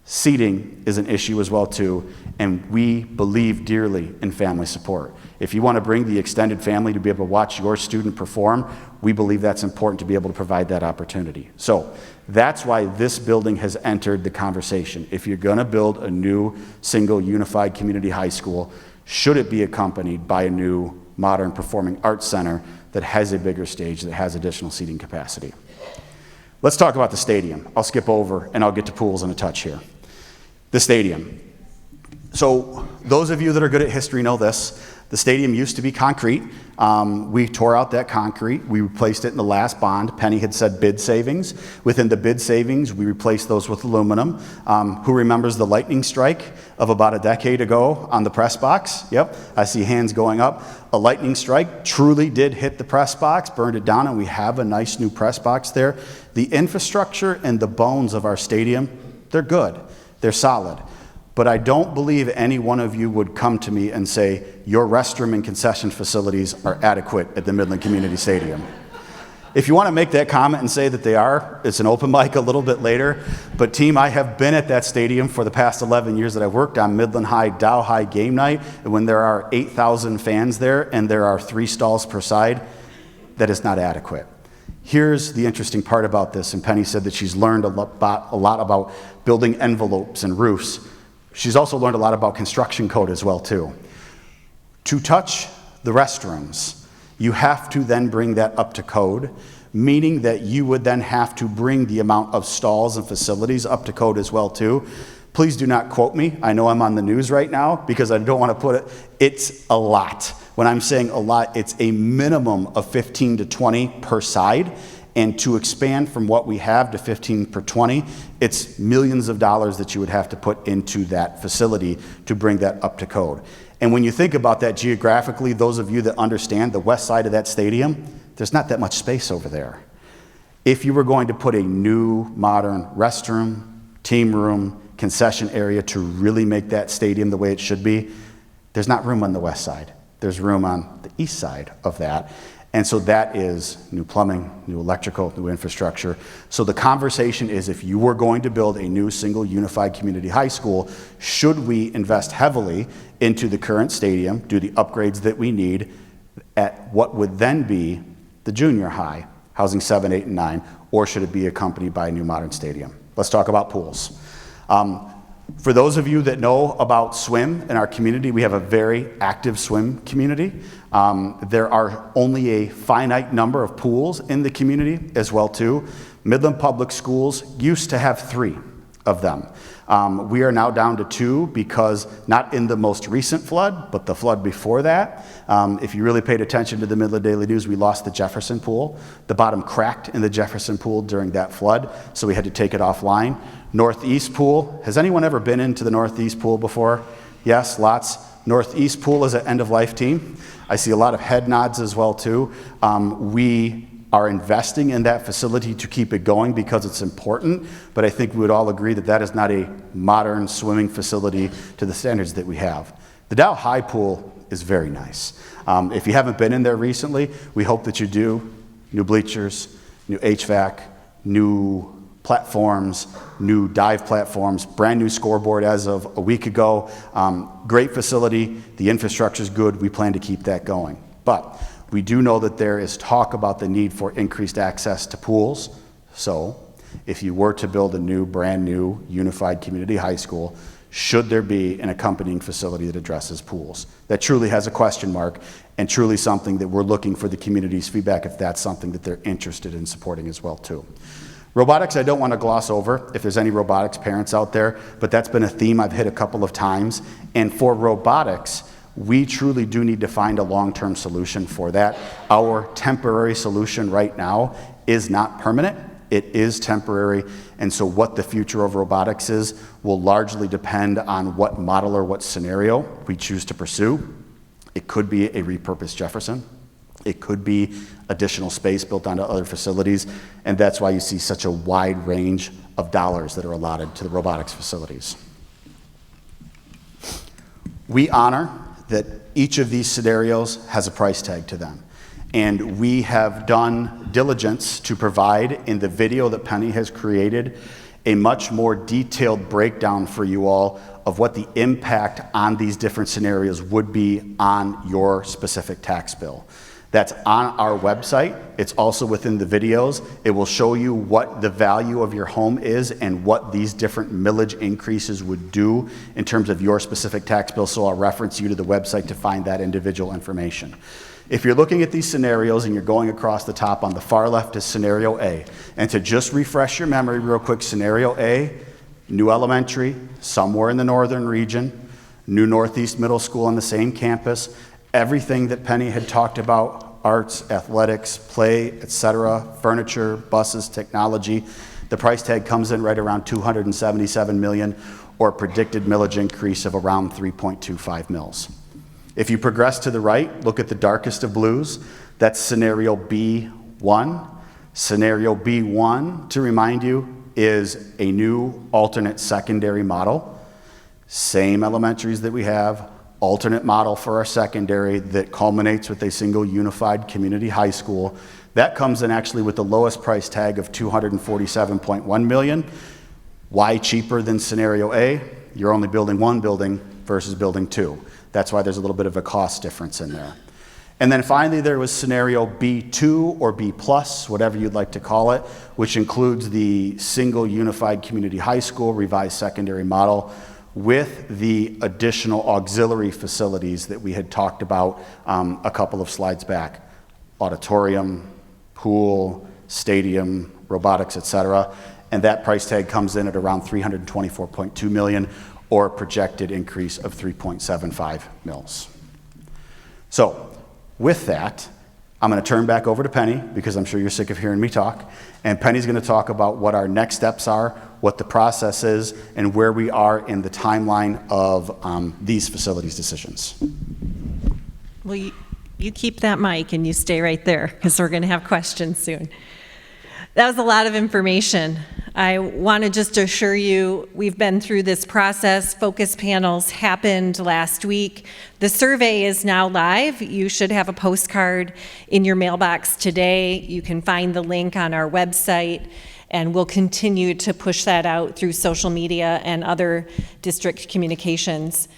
seating is an issue as well too, and we believe dearly in family support. If you want to bring the extended family to be able to watch your student perform, we believe that's important to be able to provide that opportunity. So that's why this building has entered the conversation. If you're going to build a new single unified community high school, should it be accompanied by a new modern performing arts center that has a bigger stage, that has additional seating capacity? Let's talk about the stadium. I'll skip over and I'll get to pools in a touch here. The stadium. So those of you that are good at history know this. The stadium used to be concrete. We tore out that concrete. We replaced it in the last bond. Penny had said bid savings. Within the bid savings, we replaced those with aluminum. Who remembers the lightning strike of about a decade ago on the press box? Yep, I see hands going up. A lightning strike truly did hit the press box, burned it down, and we have a nice new press box there. The infrastructure and the bones of our stadium, they're good. They're solid. But I don't believe any one of you would come to me and say, your restroom and concession facilities are adequate at the Midland Community Stadium. If you want to make that comment and say that they are, it's an open mic a little bit later. But team, I have been at that stadium for the past 11 years that I've worked on Midland High, Dow High game night. And when there are 8,000 fans there and there are 3 stalls per side, that is not adequate. Here's the interesting part about this, and Penny said that she's learned a lot about building envelopes and roofs. She's also learned a lot about construction code as well too. To touch the restrooms, you have to then bring that up to code, meaning that you would then have to bring the amount of stalls and facilities up to code as well too. Please do not quote me. I know I'm on the news right now because I don't want to put it. It's a lot. When I'm saying a lot, it's a minimum of 15 to 20 per side. And to expand from what we have to 15 per 20, it's millions of dollars that you would have to put into that facility to bring that up to code. And when you think about that geographically, those of you that understand the west side of that stadium, there's not that much space over there. If you were going to put a new modern restroom, team room, concession area to really make that stadium the way it should be, there's not room on the west side. There's room on the east side of that. And so that is new plumbing, new electrical, new infrastructure. So the conversation is, if you were going to build a new single unified community high school, should we invest heavily into the current stadium, do the upgrades that we need at what would then be the junior high, housing 7, 8, and 9, or should it be accompanied by a new modern stadium? Let's talk about pools. For those of you that know about swim in our community, we have a very active swim community. There are only a finite number of pools in the community as well too. Midland Public Schools used to have 3 of them. We are now down to 2 because not in the most recent flood, but the flood before that. If you really paid attention to the Midland Daily News, we lost the Jefferson Pool. The bottom cracked in the Jefferson Pool during that flood, so we had to take it offline. Northeast Pool, has anyone ever been into the Northeast Pool before? Yes, lots. Northeast Pool is an end-of-life team. I see a lot of head nods as well too. We are investing in that facility to keep it going because it's important, but I think we would all agree that that is not a modern swimming facility to the standards that we have. The Dow High Pool is very nice. If you haven't been in there recently, we hope that you do. New bleachers, new HVAC, new platforms, new dive platforms, brand new scoreboard as of a week ago. Great facility, the infrastructure is good, we plan to keep that going. But we do know that there is talk about the need for increased access to pools. So if you were to build a new, brand new, unified community high school, should there be an accompanying facility that addresses pools? That truly has a question mark and truly something that we're looking for the community's feedback if that's something that they're interested in supporting as well too. Robotics, I don't want to gloss over if there's any robotics parents out there, but that's been a theme I've hit a couple of times. And for robotics, we truly do need to find a long-term solution for that. Our temporary solution right now is not permanent. It is temporary. And so what the future of robotics is will largely depend on what model or what scenario we choose to pursue. It could be a repurposed Jefferson. It could be additional space built onto other facilities, and that's why you see such a wide range of dollars that are allotted to the robotics facilities. We honor that each of these scenarios has a price tag to them, and we have done diligence to provide in the video that Penny has created a much more detailed breakdown for you all of what the impact on these different scenarios would be on your specific tax bill. That's on our website. It's also within the videos. It will show you what the value of your home is and what these different millage increases would do in terms of your specific tax bill. So I'll reference you to the website to find that individual information. If you're looking at these scenarios and you're going across the top, on the far left is scenario A. And to just refresh your memory real quick, scenario A, new elementary, somewhere in the northern region, new Northeast Middle School on the same campus, everything that Penny had talked about, arts, athletics, play, etc., furniture, buses, technology, the price tag comes in right around $277 million, or a predicted millage increase of around 3.25 mils. If you progress to the right, look at the darkest of blues. That's scenario B1. Scenario B1, to remind you, is a new alternate secondary model. Same elementaries that we have, alternate model for our secondary that culminates with a single unified community high school. That comes in actually with the lowest price tag of $247.1 million. Why cheaper than scenario A? You're only building one building versus building 2. That's why there's a little bit of a cost difference in there. And then finally, there was scenario B2 or B+, whatever you'd like to call it, which includes the single unified community high school revised secondary model with the additional auxiliary facilities that we had talked about a couple of slides back. Auditorium, pool, stadium, robotics, etc. And that price tag comes in at around $324.2 million, or a projected increase of 3.75 mils. So with that, I'm going to turn back over to Penny because I'm sure you're sick of hearing me talk. And Penny's going to talk about what our next steps are, what the process is, and where we are in the timeline of these facilities decisions. Well, you keep that mic and you stay right there because we're going to have questions soon. That was a lot of information. I want to just assure you, we've been through this process. Focus panels happened last week. The survey is now live. You should have a postcard in your mailbox today. You can find the link on our website, and we'll continue to push that out through social media and other district communications.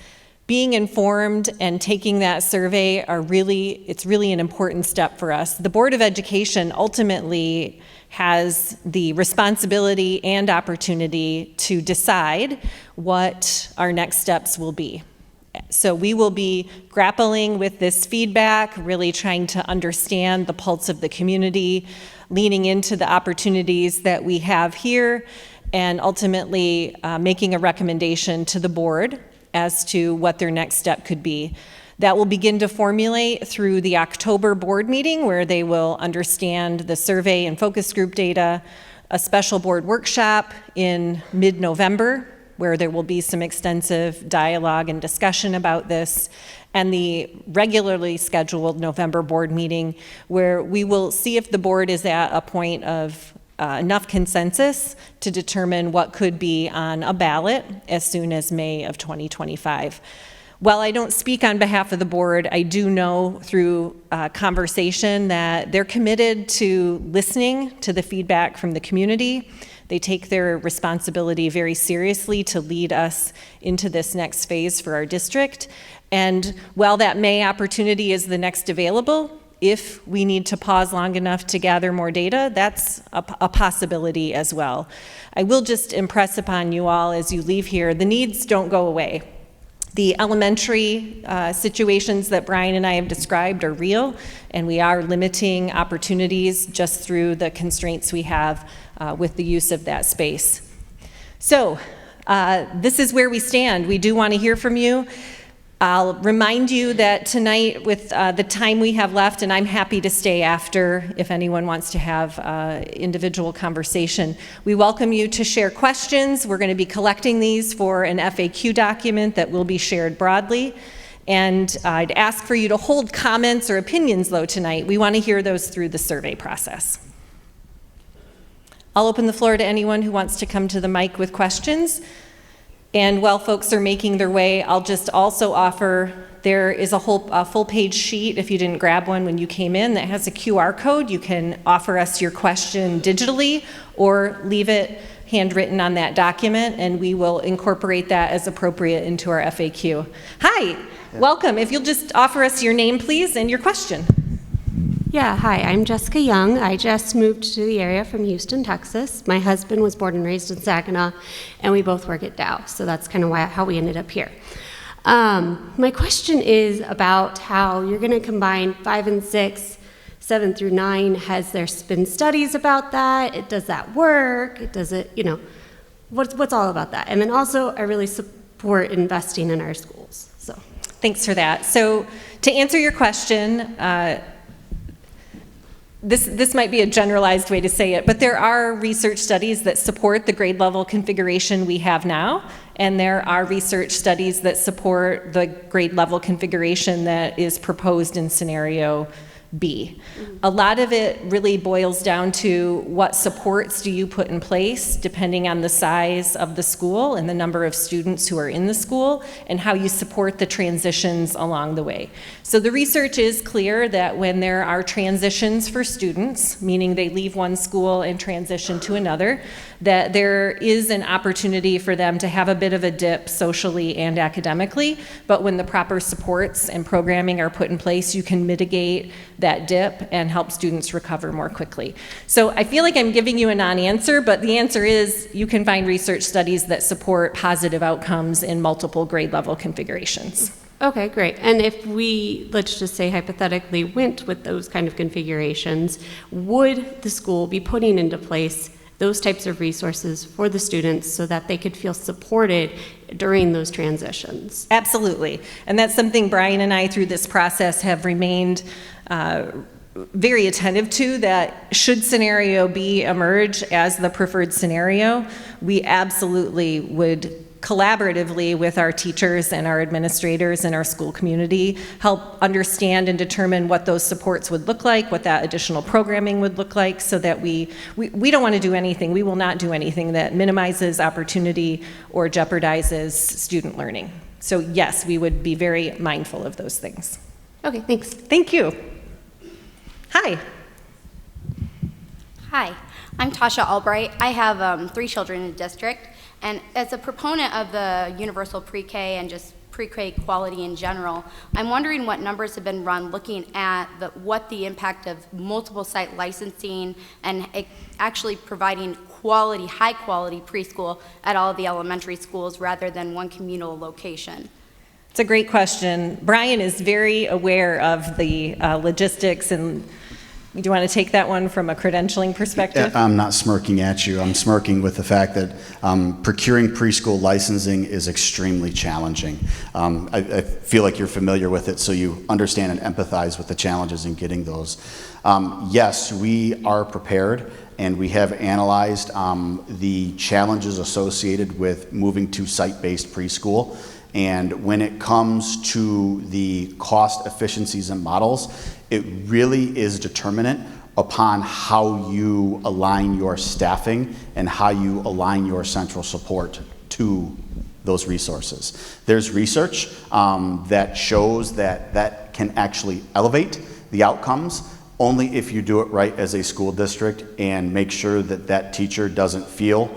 Being informed and taking that survey it's really an important step for us. The Board of Education ultimately has the responsibility and opportunity to decide what our next steps will be. So we will be grappling with this feedback, really trying to understand the pulse of the community, leaning into the opportunities that we have here, and ultimately making a recommendation to the board as to what their next step could be. That will begin to formulate through the October board meeting, where they will understand the survey and focus group data, a special board workshop in mid-November, where there will be some extensive dialogue and discussion about this, and the regularly scheduled November board meeting, where we will see if the board is at a point of enough consensus to determine what could be on a ballot as soon as May of 2025. While I don't speak on behalf of the board, I do know through conversation that they're committed to listening to the feedback from the community. They take their responsibility very seriously to lead us into this next phase for our district. And while that May opportunity is the next available, if we need to pause long enough to gather more data, that's a possibility as well. I will just impress upon you all as you leave here, the needs don't go away. The elementary situations that Brian and I have described are real, and we are limiting opportunities just through the constraints we have with the use of that space. So this is where we stand. We do want to hear from you. I'll remind you that tonight, with the time we have left, and I'm happy to stay after if anyone wants to have individual conversation, we welcome you to share questions. We're going to be collecting these for an FAQ document that will be shared broadly. And I'd ask for you to hold comments or opinions, though, tonight. We want to hear those through the survey process. I'll open the floor to anyone who wants to come to the mic with questions. And while folks are making their way, I'll just also offer, there is a full page sheet, if you didn't grab one when you came in, that has a QR code. You can offer us your question digitally or leave it handwritten on that document, and we will incorporate that as appropriate into our FAQ. Hi, welcome. If you'll just offer us your name, please, and your question. Yeah, hi, I'm Jessica Young. I just moved to the area from Houston, Texas. My husband was born and raised in Saginaw, and we both work at Dow, so that's kind of how we ended up here. My question is about how you're going to combine 5 and 6, 7 through 9. Has there been studies about that? Does that work? Does it, what's all about that? And then also, I really support investing in our schools. So, thanks for that. So, to answer your question, This might be a generalized way to say it, but there are research studies that support the grade level configuration we have now, and there are research studies that support the grade level configuration that is proposed in scenario B. A lot of it really boils down to what supports do you put in place depending on the size of the school and the number of students who are in the school and how you support the transitions along the way. So the research is clear that when there are transitions for students, meaning they leave one school and transition to another, that there is an opportunity for them to have a bit of a dip socially and academically, but when the proper supports and programming are put in place, you can mitigate that dip and help students recover more quickly. So I feel like I'm giving you a non-answer, but the answer is you can find research studies that support positive outcomes in multiple grade level configurations. okay, great. And if we, let's just say hypothetically, went with those kind of configurations, would the school be putting into place those types of resources for the students so that they could feel supported during those transitions? Absolutely. And that's something Brian and I, through this process, have remained very attentive to that should scenario B emerge as the preferred scenario, we absolutely would collaboratively with our teachers and our administrators and our school community help understand and determine what those supports would look like, what that additional programming would look like, so that we don't want to do anything, we will not do anything that minimizes opportunity or jeopardizes student learning. So yes, we would be very mindful of those things. Okay, thanks. Thank you. Hi. Hi, I'm Tasha Albright. I have 3 children in the district, and as a proponent of the universal pre-K and just pre-K quality in general, I'm wondering what numbers have been run looking at what the impact of multiple site licensing and actually providing quality, high quality preschool at all of the elementary schools rather than one communal location. It's a great question. Brian is very aware of the logistics, and do you want to take that one from a credentialing perspective? I'm not smirking at you. I'm smirking with the fact that procuring preschool licensing is extremely challenging. I feel like you're familiar with it, so you understand and empathize with the challenges in getting those. Yes, we are prepared, and we have analyzed the challenges associated with moving to site-based preschool. And when it comes to the cost efficiencies and models, it really is determinant upon how you align your staffing and how you align your central support to those resources. There's research that shows that that can actually elevate the outcomes only if you do it right as a school district and make sure that that teacher doesn't feel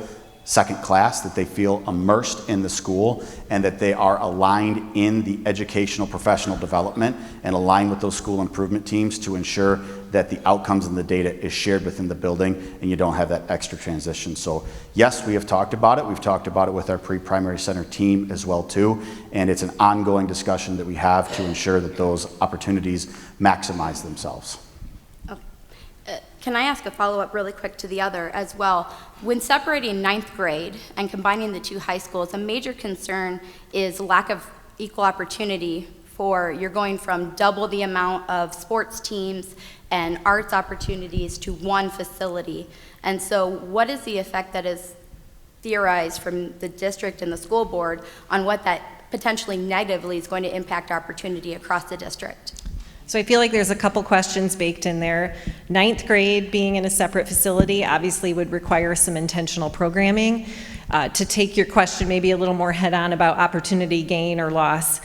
second class, that they feel immersed in the school, and that they are aligned in the educational professional development and aligned with those school improvement teams to ensure that the outcomes and the data is shared within the building and you don't have that extra transition. So yes, we have talked about it. We've talked about it with our pre-primary center team as well too, and it's an ongoing discussion that we have to ensure that those opportunities maximize themselves. Can I ask a follow-up really quick to the other as well? When separating 9th grade and combining the 2 high schools, a major concern is lack of equal opportunity for, you're going from double the amount of sports teams and arts opportunities to one facility. And so what is the effect that is theorized from the district and the school board on what that potentially negatively is going to impact opportunity across the district? So I feel like there's a couple questions baked in there. 9th grade being in a separate facility obviously would require some intentional programming. To take your question maybe a little more head-on about opportunity gain or loss,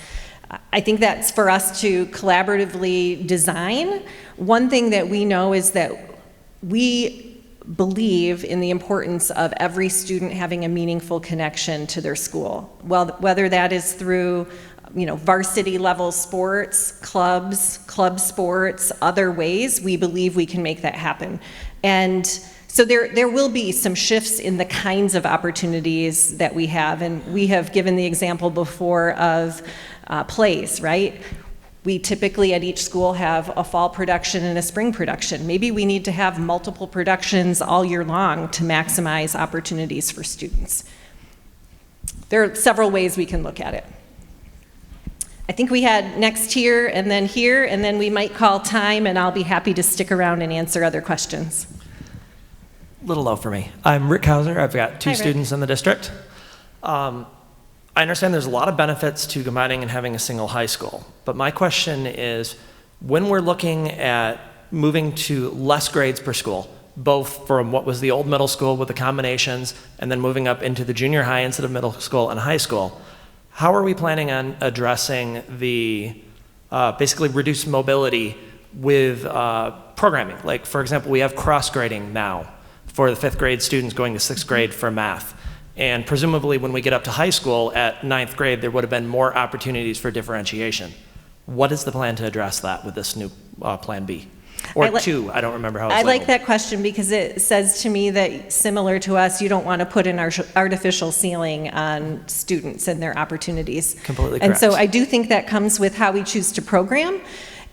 I think that's for us to collaboratively design. One thing that we know is that we believe in the importance of every student having a meaningful connection to their school. Well, whether that is through varsity level sports, clubs, club sports, other ways, we believe we can make that happen. And so there will be some shifts in the kinds of opportunities that we have, and we have given the example before of plays, right? We typically at each school have a fall production and a spring production. Maybe we need to have multiple productions all year long to maximize opportunities for students. There are several ways we can look at it. I think we had next here, and then we might call time, and I'll be happy to stick around and answer other questions. Little low for me. I'm Rick Hauser. I've got 2 Hi, Rick. students in the district. I understand there's a lot of benefits to combining and having a single high school, but my question is, when we're looking at moving to less grades per school, both from what was the old middle school with the combinations and then moving up into the junior high instead of middle school and high school, how are we planning on addressing the basically reduced mobility with programming? Like, for example, we have cross-grading now for the 5th grade students going to 6th grade for math. And presumably when we get up to high school at 9th grade, there would have been more opportunities for differentiation. What is the plan to address that with this new Plan B? Or 2, I don't remember how it's I like labeled. that question because it says to me that, similar to us, you don't want to put an artificial ceiling on students and their opportunities. Completely And correct. so I do think that comes with how we choose to program.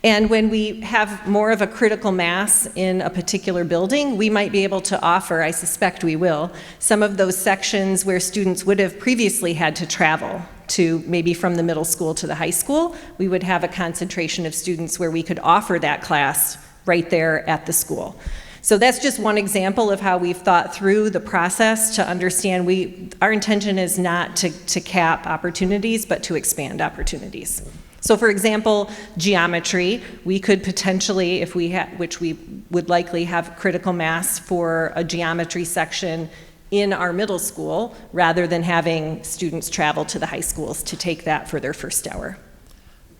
And when we have more of a critical mass in a particular building, we might be able to offer, I suspect we will, some of those sections where students would have previously had to travel to maybe from the middle school to the high school. We would have a concentration of students where we could offer that class right there at the school. So that's just one example of how we've thought through the process to understand our intention is not to cap opportunities, but to expand opportunities. So for example, geometry, we could potentially, if we which we would likely have critical mass for a geometry section in our middle school, rather than having students travel to the high schools to take that for their first hour.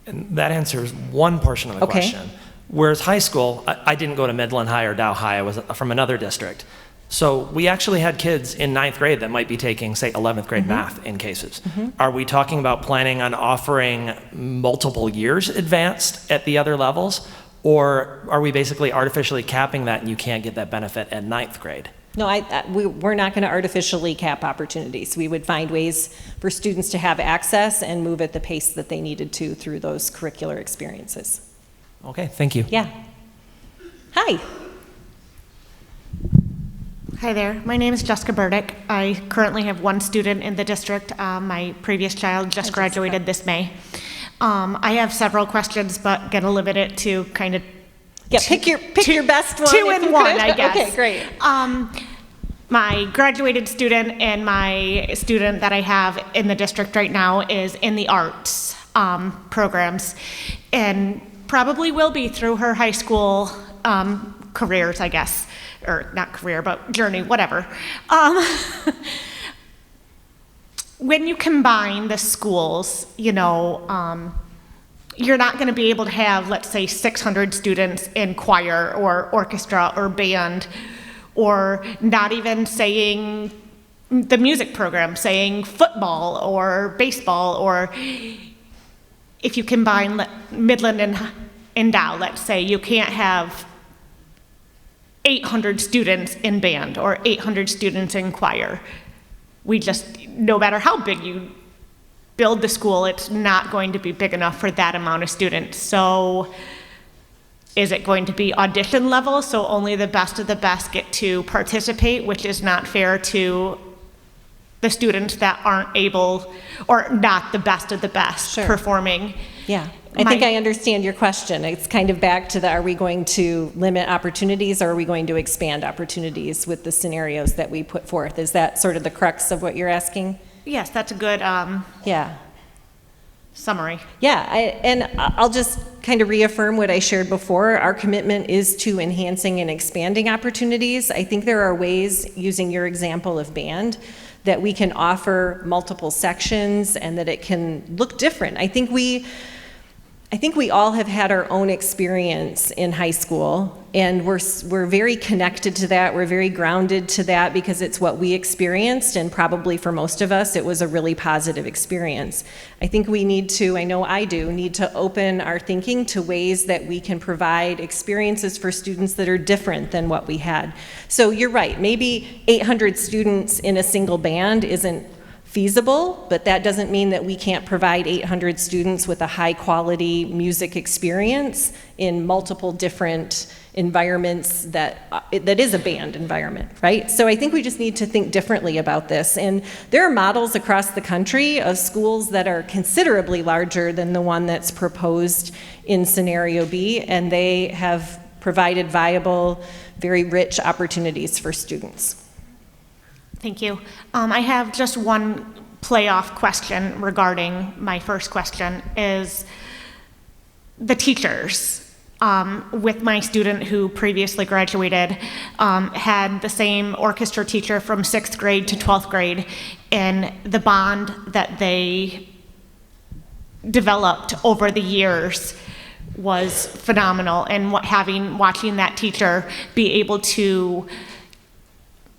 And that answers one portion of the Okay. question. Whereas high school, I didn't go to Midland High or Dow High, I was from another district. So we actually had kids in 9th grade that might be taking, say, 11th grade math in cases. Are we talking about planning on offering multiple years advanced at the other levels? Or are we basically artificially capping that and you can't get that benefit at 9th grade? No, we're not going to artificially cap opportunities. We would find ways for students to have access and move at the pace that they needed to through those curricular experiences. Okay, thank you. Yeah. Hi. Hi there, my name is Jessica Burdick. I currently have one student in the district. My previous child just graduated this May. I have several questions, but gonna limit it to kind of Yeah, pick your best one. two if in you one, could. I guess. Okay, great. My graduated student and my student that I have in the district right now is in the arts programs, and probably will be through her high school careers, I guess, or not career, but journey, whatever. When you combine the schools, you know, you're not going to be able to have, let's say, 600 students in choir or orchestra or band, or not even saying the music program, saying football or baseball, or if you combine Midland and Dow, let's say, you can't have 800 students in band or 800 students in choir. We just, no matter how big you build the school, it's not going to be big enough for that amount of students. So is it going to be audition level, so only the best of the best get to participate, which is not fair to the students that aren't able, or not the best of the best Sure. performing? Yeah, I think I understand your question. It's kind of back to are we going to limit opportunities, or are we going to expand opportunities with the scenarios that we put forth? Is that sort of the crux of what you're asking? Yes, that's a good Yeah. summary. Yeah, and I'll just kind of reaffirm what I shared before. Our commitment is to enhancing and expanding opportunities. I think there are ways, using your example of band, that we can offer multiple sections and that it can look different. I think we all have had our own experience in high school, and we're very connected to that. We're very grounded to that because it's what we experienced, and probably for most of us, it was a really positive experience. I think we need to, I know I do, need to open our thinking to ways that we can provide experiences for students that are different than what we had. So you're right, maybe 800 students in a single band isn't feasible, but that doesn't mean that we can't provide 800 students with a high quality music experience in multiple different environments that is a band environment, right? So I think we just need to think differently about this. And there are models across the country of schools that are considerably larger than the one that's proposed in scenario B, and they have provided viable, very rich opportunities for students. Thank you. I have just one playoff question regarding my first question, is the teachers. With my student who previously graduated, had the same orchestra teacher from 6th grade to 12th grade, and the bond that they developed over the years was phenomenal. And watching that teacher be able to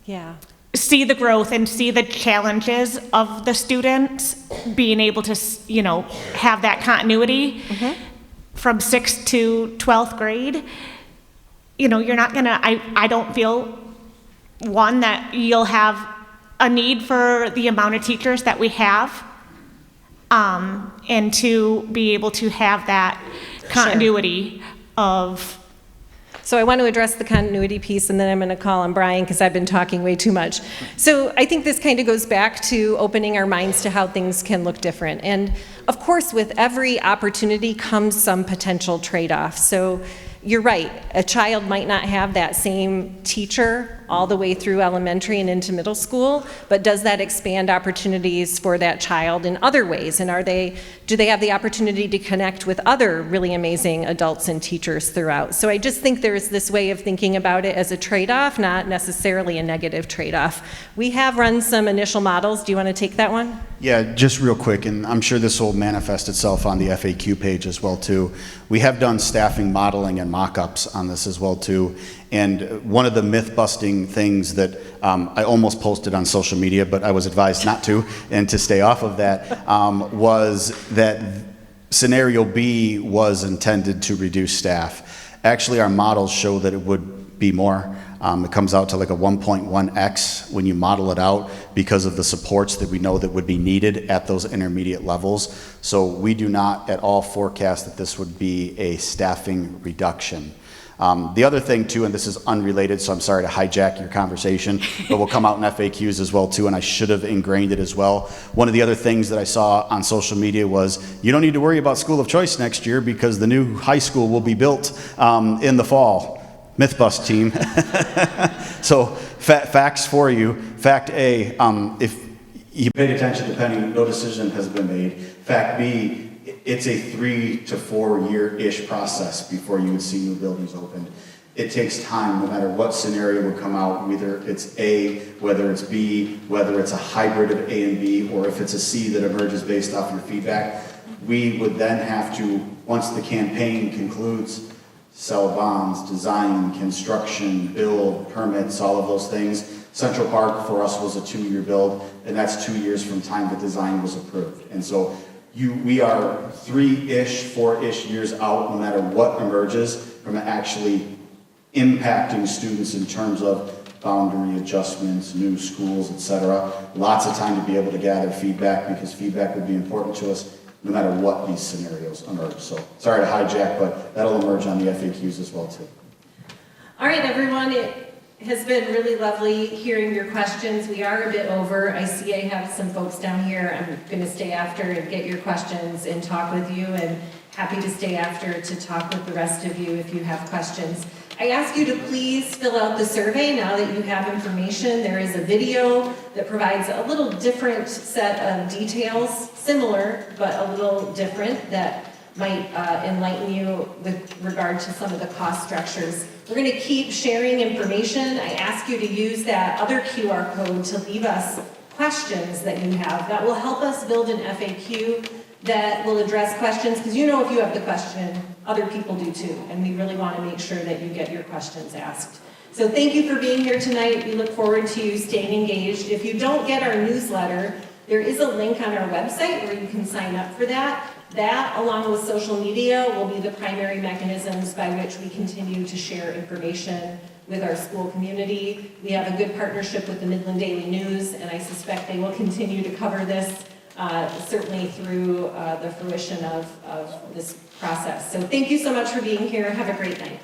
Yeah. see the growth and see the challenges of the students, being able to, you know, have that continuity from 6th to 12th grade. You know, you're not gonna, I don't feel, one, that you'll have a need for the amount of teachers that we have, and to be able to have that continuity of. So I want to address the continuity piece, and then I'm going to call on Brian because I've been talking way too much. So I think this kind of goes back to opening our minds to how things can look different. And of course, with every opportunity comes some potential trade-off. So you're right, a child might not have that same teacher all the way through elementary and into middle school, but does that expand opportunities for that child in other ways? And do they have the opportunity to connect with other really amazing adults and teachers throughout? So I just think there's this way of thinking about it as a trade-off, not necessarily a negative trade-off. We have run some initial models. Do you want to take that one? Yeah, just real quick, and I'm sure this will manifest itself on the FAQ page as well too. We have done staffing modeling and mock-ups on this as well too. And one of the myth-busting things that I almost posted on social media, but I was advised not to, and to stay off of that, was that scenario B was intended to reduce staff. Actually, our models show that it would be more. It comes out to like a 1.1x when you model it out because of the supports that we know that would be needed at those intermediate levels. So we do not at all forecast that this would be a staffing reduction. The other thing too, and this is unrelated, so I'm sorry to hijack your conversation, but will come out in FAQs as well too, and I should have ingrained it as well. One of the other things that I saw on social media was, you don't need to worry about school of choice next year because the new high school will be built in the fall. Myth bust, team. So facts for you. Fact A, if you paid attention to Penny, no decision has been made. Fact B, it's a 3 to 4 year-ish process before you would see new buildings opened. It takes time, no matter what scenario would come out, whether it's A, whether it's B, whether it's a hybrid of A and B, or if it's a C that emerges based off your feedback. We would then have to, once the campaign concludes, sell bonds, design, construction, build, permits, all of those things. Central Park for us was a 2-year build, and that's 2 years from time the design was approved. And so we are 3-ish, 4-ish years out, no matter what emerges, from actually impacting students in terms of boundary adjustments, new schools, etc. Lots of time to be able to gather feedback because feedback would be important to us no matter what these scenarios emerge. So sorry to hijack, but that'll emerge on the FAQs as well too. All right, everyone, it has been really lovely hearing your questions. We are a bit over. I see I have some folks down here. I'm going to stay after and get your questions and talk with you, and happy to stay after to talk with the rest of you if you have questions. I ask you to please fill out the survey now that you have information. There is a video that provides a little different set of details, similar but a little different, that might enlighten you with regard to some of the cost structures. We're going to keep sharing information. I ask you to use that other QR code to leave us questions that you have. That will help us build an FAQ that will address questions, because you know if you have the question, other people do too, and we really want to make sure that you get your questions asked. So thank you for being here tonight. We look forward to you staying engaged. If you don't get our newsletter, there is a link on our website where you can sign up for that. That, along with social media, will be the primary mechanisms by which we continue to share information with our school community. We have a good partnership with the Midland Daily News, and I suspect they will continue to cover this certainly through the fruition of this process. So thank you so much for being here. Have a great night.